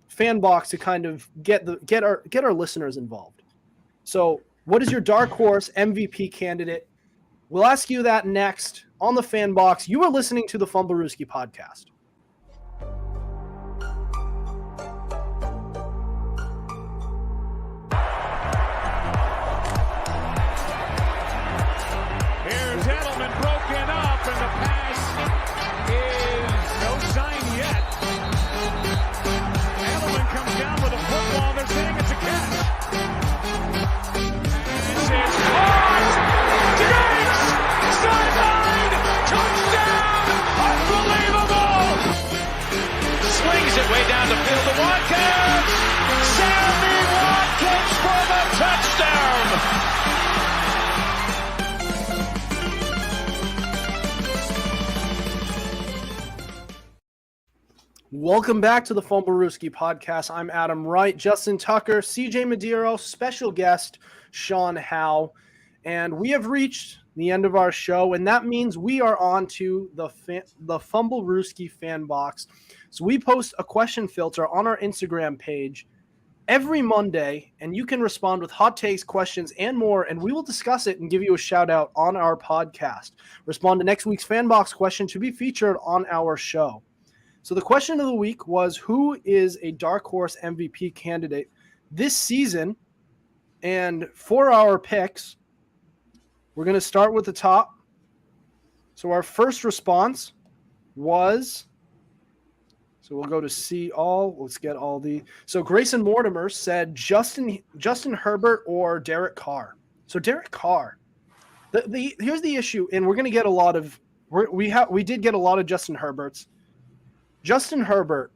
S1: fan box to kind of get our listeners involved. So what is your dark horse MVP candidate? We'll ask you that next on the fan box. You are listening to the Fumblerooski podcast.
S5: Here's Edelman broken up, and the pass is no sign yet. Edelman comes down with a football. They're saying it's a catch. This is caught. Diggs! Sideline! Touchdown! Unbelievable! Swings it way down the field to Watkins. Sammy Watkins for the touchdown!
S1: Welcome back to the Fumblerooski podcast. I'm Adam Wright, Justin Tucker, CJ Medieros, special guest Sean Howe, and we have reached the end of our show, and that means we are on to the Fumblerooski fan box. So we post a question filter on our Instagram page every Monday, and you can respond with hot takes, questions, and more, and we will discuss it and give you a shout out on our podcast. Respond to next week's fan box question to be featured on our show. So the question of the week was, who is a dark horse MVP candidate this season? And for our picks, we're going to start with the top. So our first response was, so we'll go to see all. Let's get all the. So Grayson Mortimer said Justin Herbert or Derek Carr. So Derek Carr. Here's the issue, and we're going to get a lot of. We did get a lot of Justin Herberts. Justin Herbert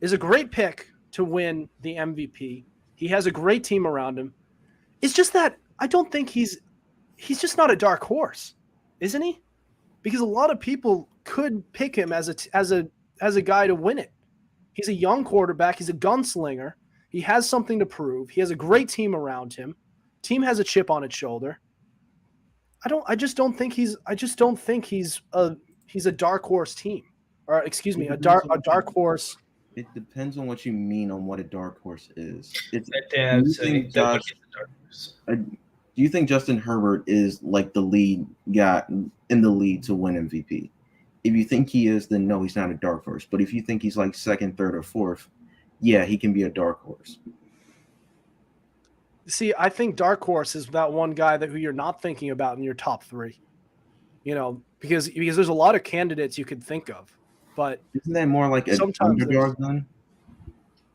S1: is a great pick to win the MVP. He has a great team around him. It's just that I don't think he's just not a dark horse, isn't he? Because a lot of people could pick him as a guy to win it. He's a young quarterback. He's a gunslinger. He has something to prove. He has a great team around him. Team has a chip on its shoulder. I just don't think he's a dark horse team. Or excuse me, a dark horse.
S3: It depends on what you mean on what a dark horse is. Do you think Justin Herbert is like the lead guy in the lead to win MVP? If you think he is, then no, he's not a dark horse. But if you think he's like second, third, or fourth, yeah, he can be a dark horse.
S1: See, I think dark horse is that one guy who you're not thinking about in your top 3. You know, because there's a lot of candidates you could think of. But
S3: isn't that more like an underdog then?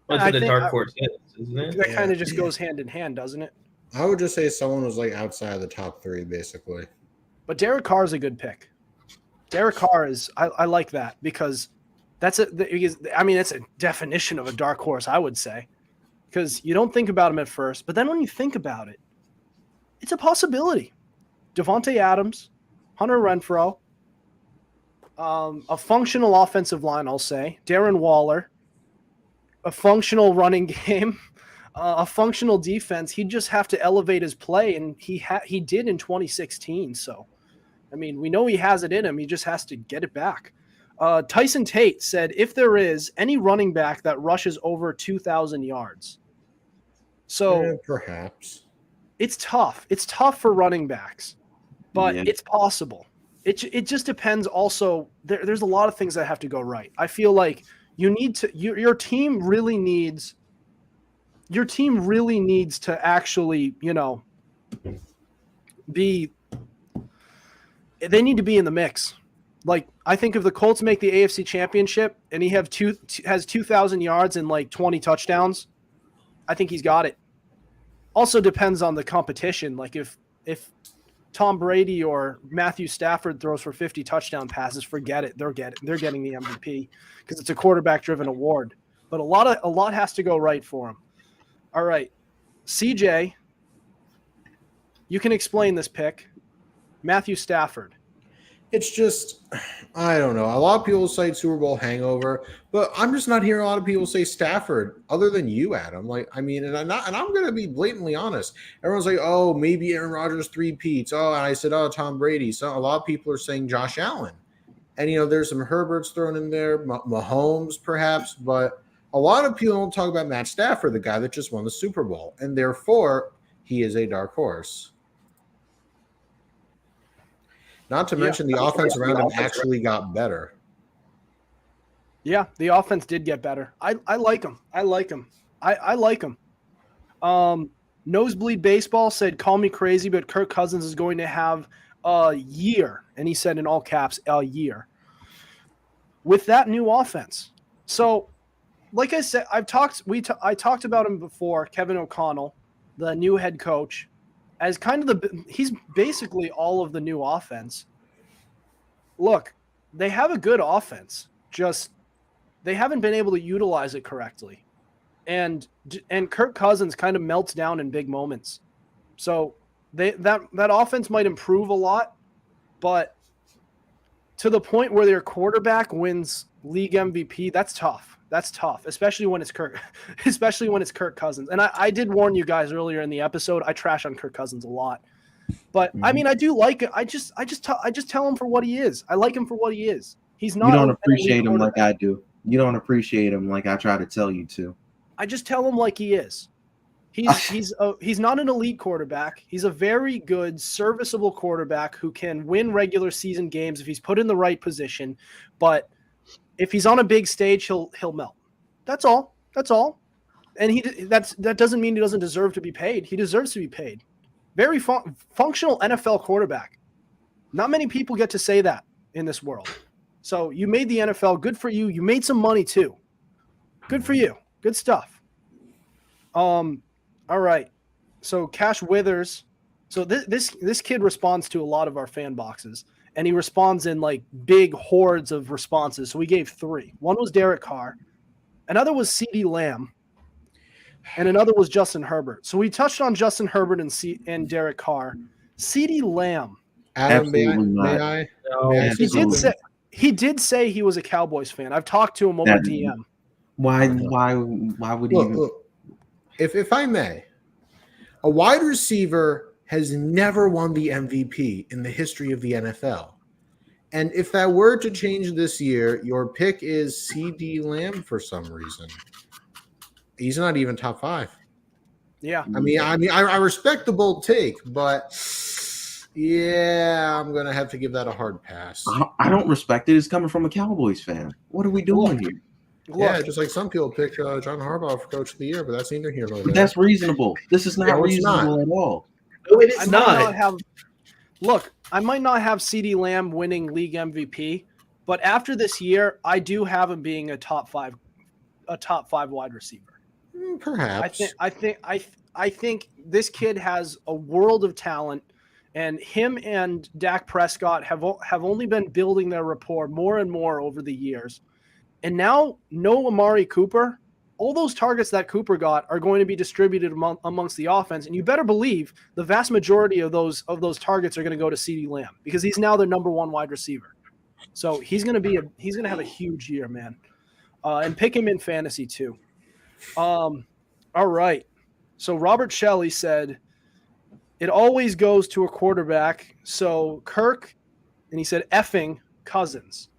S2: That's what a dark horse is, isn't it?
S1: That kind of just goes hand in hand, doesn't it?
S4: I would just say someone was like outside of the top 3, basically.
S1: But Derek Carr is a good pick. Derek Carr is I like that because it's a definition of a dark horse, I would say. Because you don't think about him at first, but then when you think about it, it's a possibility. Devontae Adams, Hunter Renfrow, a functional offensive line, I'll say. Darren Waller, a functional running game, a functional defense. He'd just have to elevate his play, and he did in 2016. So, I mean, we know he has it in him. He just has to get it back. Tyson Tate said, if there is any running back that rushes over 2,000 yards. So
S4: perhaps.
S1: It's tough. It's tough for running backs, but it's possible. It just depends. Also, there's a lot of things that have to go right. I feel like your team really needs to actually, they need to be in the mix. Like, I think if the Colts make the AFC Championship and he has 2,000 yards and like 20 touchdowns, I think he's got it. Also depends on the competition. Like if Tom Brady or Matthew Stafford throws for 50 touchdown passes, forget it. They're getting the MVP because it's a quarterback-driven award. But a lot has to go right for him. All right, CJ, you can explain this pick. Matthew Stafford.
S4: It's just, I don't know. A lot of people cite Super Bowl hangover, but I'm just not hearing a lot of people say Stafford other than you, Adam. Like, I mean, and I'm going to be blatantly honest. Everyone's like, oh, maybe Aaron Rodgers three-peats. Oh, and I said, oh, Tom Brady. So a lot of people are saying Josh Allen. And, there's some Herberts thrown in there, Mahomes perhaps, but a lot of people don't talk about Matt Stafford, the guy that just won the Super Bowl. And therefore, he is a dark horse. Not to mention the offense around him actually got better.
S1: Yeah, the offense did get better. I like him. I like him. Nosebleed Baseball said, call me crazy, but Kirk Cousins is going to have a year. And he said in all caps, a year. With that new offense. So, like I said, I talked about him before, Kevin O'Connell, the new head coach. As kind of he's basically all of the new offense. Look, they have a good offense, just they haven't been able to utilize it correctly. And Kirk Cousins kind of melts down in big moments. So that offense might improve a lot, but to the point where their quarterback wins league MVP, that's tough. That's tough, especially when it's Kirk Cousins. And I did warn you guys earlier in the episode. I trash on Kirk Cousins a lot, but I mean, I do like it. I just tell him for what he is. I like him for what he is. He's not.
S3: You don't appreciate him like I do. You don't appreciate him like I try to tell you to.
S1: I just tell him like he is. He's not an elite quarterback. He's a very good, serviceable quarterback who can win regular season games if he's put in the right position, but if he's on a big stage, he'll melt. That's all. And that doesn't mean he doesn't deserve to be paid. He deserves to be paid. Very functional NFL quarterback. Not many people get to say that in this world. So you made the NFL. Good for you. You made some money too. Good for you. Good stuff. All right. So Cash Withers. So this kid responds to a lot of our fan boxes. And he responds in like big hordes of responses. So we gave 3. One was Derek Carr. Another was CeeDee Lamb. And another was Justin Herbert. So we touched on Justin Herbert and Derek Carr. CeeDee Lamb.
S4: Adam, may I?
S2: No.
S1: He did say he was a Cowboys fan. I've talked to him over DM.
S3: Why would he?
S4: Look, if I may, a wide receiver has never won the MVP in the history of the NFL. And if that were to change this year, your pick is CeeDee Lamb for some reason. He's not even top 5.
S1: Yeah.
S4: I mean, I respect the bold take, but yeah, I'm going to have to give that a hard pass.
S3: I don't respect it. It's coming from a Cowboys fan. What are we doing here?
S4: Yeah, just like some people pick John Harbaugh for coach of the year, but that's neither here nor there.
S3: But that's reasonable. This is not reasonable at all.
S2: No, it is not.
S1: I might not have CeeDee Lamb winning league MVP, but after this year, I do have him being a top 5 wide receiver.
S4: Perhaps.
S1: I think this kid has a world of talent, and him and Dak Prescott have only been building their rapport more and more over the years. And now, no Amari Cooper. All those targets that Cooper got are going to be distributed amongst the offense, and you better believe the vast majority of those targets are going to go to CeeDee Lamb because he's now their number 1 wide receiver. So he's going to have a huge year, man, and pick him in fantasy too. All right. So Robert Shelley said it always goes to a quarterback. So Kirk, and he said effing Cousins.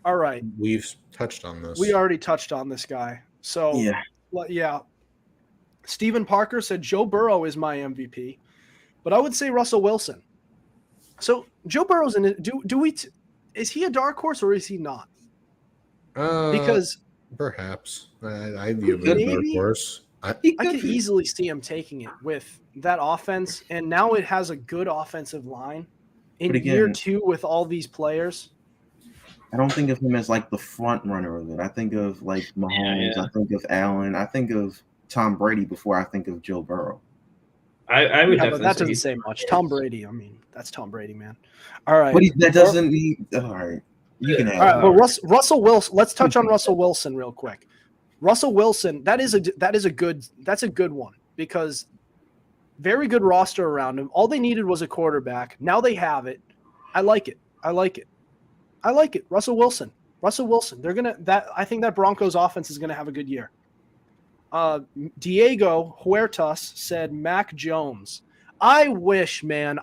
S1: All right.
S4: We've touched on this.
S1: We already touched on this guy. So, yeah. Stephen Parker said Joe Burrow is my MVP, but I would say Russell Wilson. So, Joe Burrow's in it. Is he a dark horse or is he not? Because
S4: perhaps I view him as a dark horse.
S1: I could easily see him taking it with that offense, and now it has a good offensive line. in
S3: But again-
S1: year 2 with all these players.
S3: I don't think of him as like the front runner of it. I think of like Mahomes.
S2: Yeah.
S3: I think of Allen. I think of Tom Brady before I think of Joe Burrow.
S2: I would
S1: Yeah,
S2: definitely
S1: but that
S2: say
S1: doesn't
S2: he's-
S1: say much. Tom Brady, I mean, that's Tom Brady, man. All right.
S3: But that doesn't mean. All right, you can have.
S1: All right, but Russell Wilson. Let's touch on Russell Wilson real quick. Russell Wilson, that's a good one because very good roster around him. All they needed was a quarterback. Now they have it. I like it. Russell Wilson. I think that Broncos offense is gonna have a good year. Diego Huertas said Mac Jones. I wish.
S4: Same.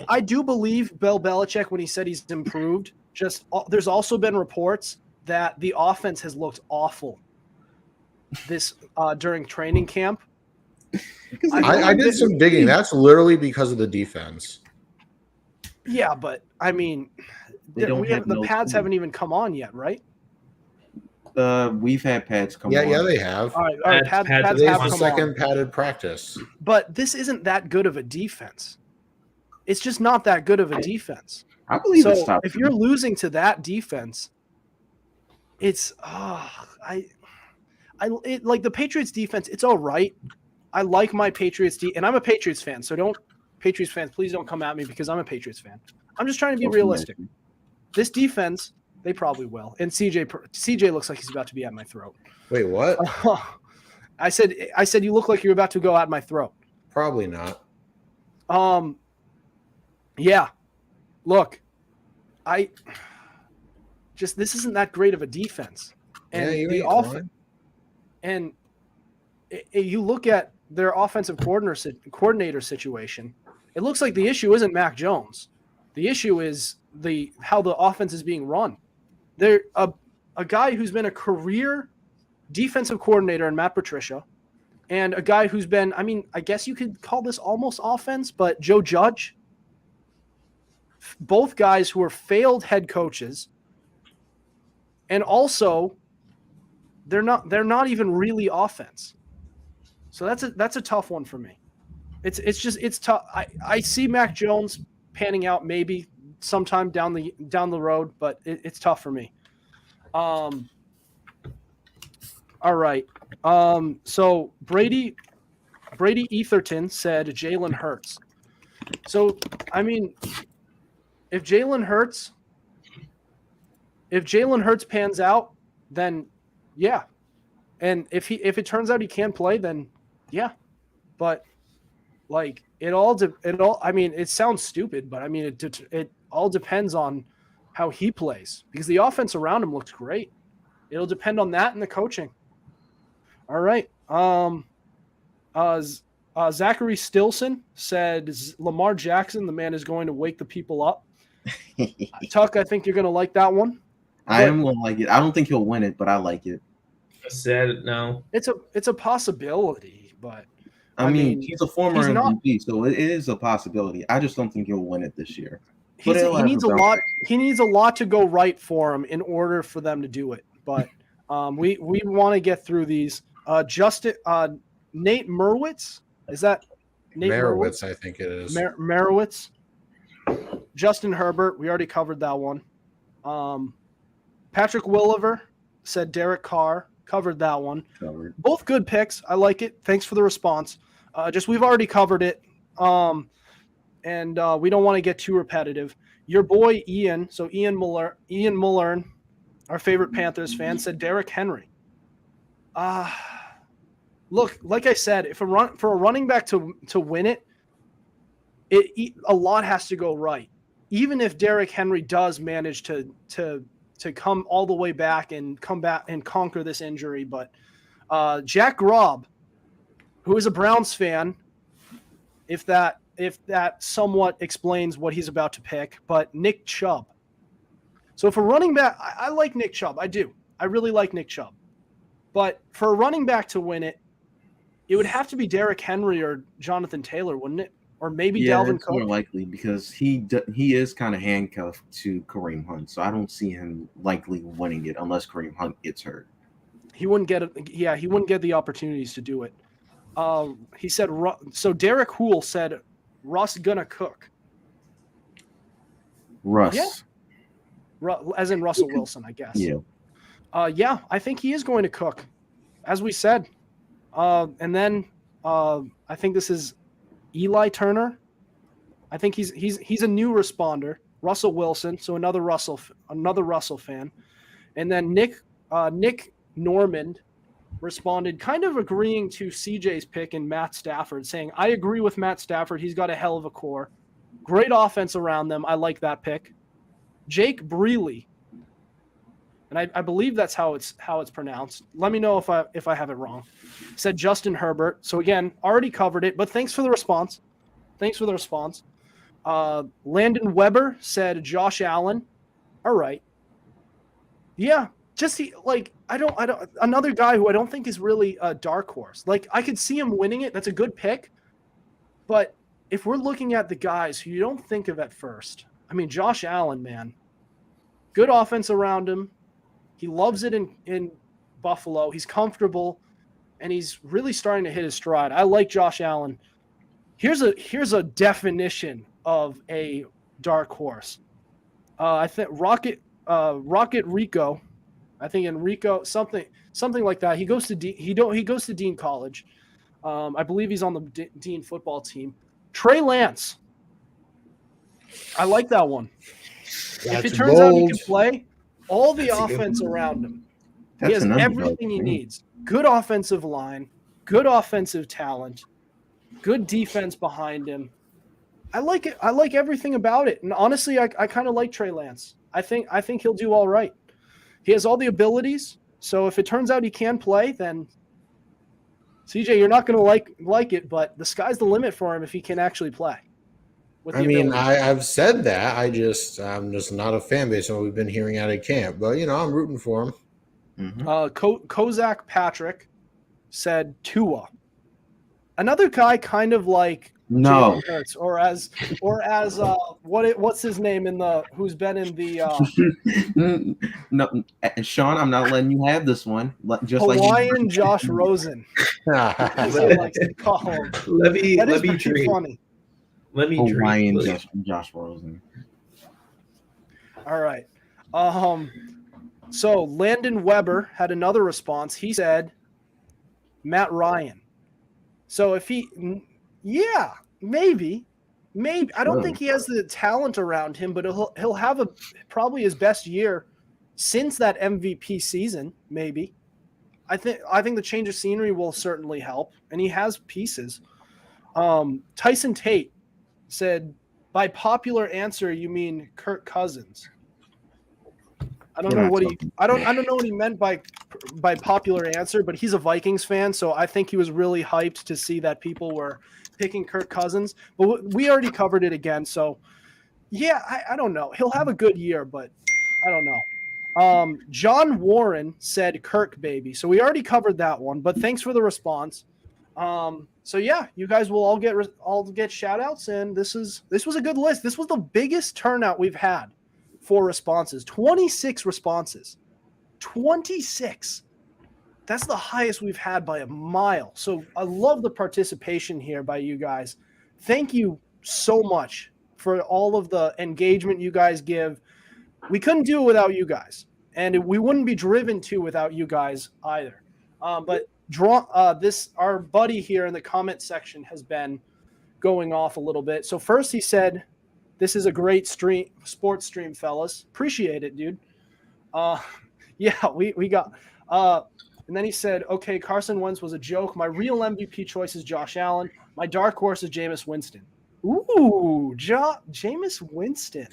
S1: I do believe Bill Belichick when he said he's improved. There's also been reports that the offense has looked awful this during training camp.
S4: I did some digging. That's literally because of the defense.
S1: Yeah, but I mean, the pads haven't even come on yet, right?
S3: We've had pads come on.
S4: Yeah, they have.
S1: All right, pads have
S4: Today's
S1: come
S4: the
S1: on.
S4: second padded practice.
S1: But this isn't that good of a defense. It's just not that good of a defense.
S3: I believe it's
S1: So
S3: top.
S1: if you're losing to that defense, it's like the Patriots defense. It's all right. I like my Patriots and I'm a Patriots fan. So Patriots fans, please don't come at me because I'm a Patriots fan. I'm just trying to be realistic. This defense, they probably will. And CJ looks like he's about to be at my throat.
S4: Wait, what?
S1: I said you look like you're about to go at my throat.
S4: Probably not.
S1: Yeah. Look, this isn't that great of a defense. And the offense, and you look at their offensive coordinator situation, it looks like the issue isn't Mac Jones. The issue is how the offense is being run. They're a guy who's been a career defensive coordinator in Matt Patricia, and a guy who's been, I mean, I guess you could call this almost offense, but Joe Judge. Both guys who are failed head coaches, and also they're not even really offense. So that's a tough one for me. It's tough. I see Mac Jones panning out maybe sometime down the road, but it's tough for me. All right. So Brady Etherton said Jalen Hurts. So I mean, if Jalen Hurts pans out, then yeah. And if it turns out he can play, then yeah. But like I mean, it sounds stupid, but I mean it all depends on how he plays because the offense around him looks great. It'll depend on that and the coaching. All right. Zachary Stilson said Lamar Jackson, the man is going to wake the people up. Tuck, I think you're going to like that one.
S3: I am going to like it. I don't think he'll win it, but I like it.
S2: I said no.
S1: It's a possibility, but
S3: I mean, he's a former
S1: he's not-
S3: MVP, so it is a possibility. I just don't think he'll win it this year.
S1: he needs a lot. He needs a lot to go right for him in order for them to do it. But we want to get through these. Nate Merwitz, is that Nate
S4: Merowitz, I think it is.
S1: Merowitz. Justin Herbert, we already covered that one. Patrick Williver said Derek Carr, covered that one. Both good picks. I like it. Thanks for the response. We've already covered it. And we don't want to get too repetitive. Your boy Ian, so Ian Mullern, our favorite Panthers fan, said Derrick Henry. Look, like I said, for a running back to win it, a lot has to go right. Even if Derrick Henry does manage to come all the way back and come back and conquer this injury, but Jack Grobb, who is a Browns fan, if that somewhat explains what he's about to pick, but Nick Chubb. So for running back, I like Nick Chubb. I do. I really like Nick Chubb. But for a running back to win it, it would have to be Derrick Henry or Jonathan Taylor, wouldn't it? Or maybe Dalvin Cook.
S3: More likely because he is kind of handcuffed to Kareem Hunt, so I don't see him likely winning it unless Kareem Hunt gets hurt.
S1: He wouldn't get it. Yeah, he wouldn't get the opportunities to do it. He said so. Derek Houle said Russ gonna cook?
S3: Russ.
S1: Yeah. As in Russell Wilson, I guess.
S3: Yeah.
S1: Yeah, I think he is going to cook, as we said. And then I think this is Eli Turner. I think he's a new responder. Russell Wilson, so another Russell fan. And then Nick Normand responded, kind of agreeing to CJ's pick and Matt Stafford, saying, I agree with Matt Stafford. He's got a hell of a core. Great offense around them. I like that pick. Jake Breeley, and I believe that's how it's pronounced. Let me know if I have it wrong. Said Justin Herbert. So again, already covered it, but thanks for the response. Landon Weber said Josh Allen. All right. Yeah, another guy who I don't think is really a dark horse. Like, I could see him winning it. That's a good pick. But if we're looking at the guys who you don't think of at first, I mean, Josh Allen, man, good offense around him. He loves it in Buffalo. He's comfortable, and he's really starting to hit his stride. I like Josh Allen. Here's a definition of a dark horse. I think Rocket Rico. I think Enrico something like that. He goes to Dean College. I believe he's on the Dean football team. Trey Lance. I like that one. If it turns out he can play, all the offense around him. He has everything he needs. Good offensive line, good offensive talent, good defense behind him. I like it. I like everything about it. And honestly, I kind of like Trey Lance. I think he'll do all right. He has all the abilities. So if it turns out he can play, then CJ, you're not going to like it, but the sky's the limit for him if he can actually play.
S4: I've said that. I'm just not a fan based on what we've been hearing out of camp. But, I'm rooting for him.
S3: Mm-hmm.
S1: Kozak Patrick said Tua. Another guy kind of like
S3: No.
S1: Jalen Hurts, or as what's his name who's been in the
S3: No, Sean, I'm not letting you have this one.
S1: Hawaiian Josh Rosen. As I like to call him.
S2: Let me
S1: dream. Funny.
S2: Let me
S3: Hawaiian
S2: dream.
S3: Josh Rosen.
S1: All right. So Landon Weber had another response. He said Matt Ryan. So maybe. I don't think he has the talent around him, but he'll have probably his best year since that MVP season. Maybe. I think the change of scenery will certainly help, and he has pieces. Tyson Tate said, by popular answer, you mean Kirk Cousins. I don't know what he meant by popular answer, but he's a Vikings fan, so I think he was really hyped to see that people were picking Kirk Cousins. But we already covered it again, so yeah, I don't know. He'll have a good year, but I don't know. John Warren said Kirk baby, so we already covered that one. But thanks for the response. So yeah, you guys will all get shout outs, and this was a good list. This was the biggest turnout we've had for responses. 26 responses. 26. That's the highest we've had by a mile. So I love the participation here by you guys. Thank you so much for all of the engagement you guys give. We couldn't do it without you guys, and we wouldn't be driven to without you guys either. But our buddy here in the comment section has been going off a little bit. So first he said, this is a great sports stream, fellas. Appreciate it, dude. Yeah, we got and then he said, okay, Carson Wentz was a joke. My real MVP choice is Josh Allen. My dark horse is Jameis Winston. Ooh, Jameis Winston.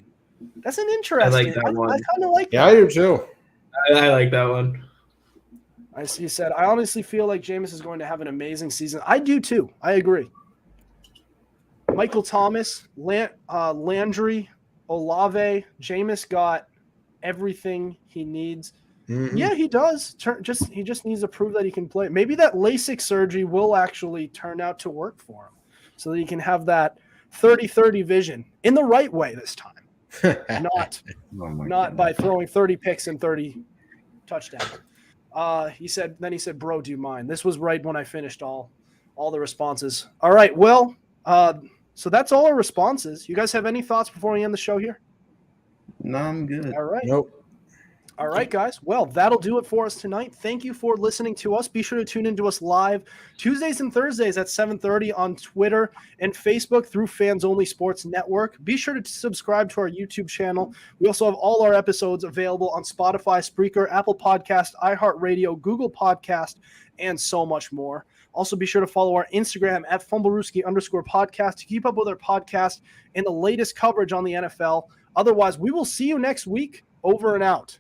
S1: That's an interesting.
S2: I like that one.
S1: I kind of like that.
S4: Yeah, I do too.
S2: I like that one.
S1: I see. He said, I honestly feel like Jameis is going to have an amazing season. I do too. I agree. Michael Thomas, Landry, Olave, Jameis got everything he needs. Mm-hmm. Yeah, he does. He just needs to prove that he can play. Maybe that LASIK surgery will actually turn out to work for him, so that he can have that 30-30 vision in the right way this time, not by throwing 30 picks and 30 touchdowns. He said, bro, do you mind? This was right when I finished all the responses. All right, well, So that's all our responses. You guys have any thoughts before we end the show here?
S3: No, I'm good.
S1: All right.
S4: Nope.
S1: All right, guys. Well, that'll do it for us tonight. Thank you for listening to us. Be sure to tune into us live Tuesdays and Thursdays at 7:30 on Twitter and Facebook through Fans Only Sports Network. Be sure to subscribe to our YouTube channel. We also have all our episodes available on Spotify, Spreaker, Apple Podcast, iHeartRadio, Google Podcast, and so much more. Also, be sure to follow our Instagram at Fumblerooski_podcast to keep up with our podcast and the latest coverage on the NFL. Otherwise, we will see you next week. Over and out.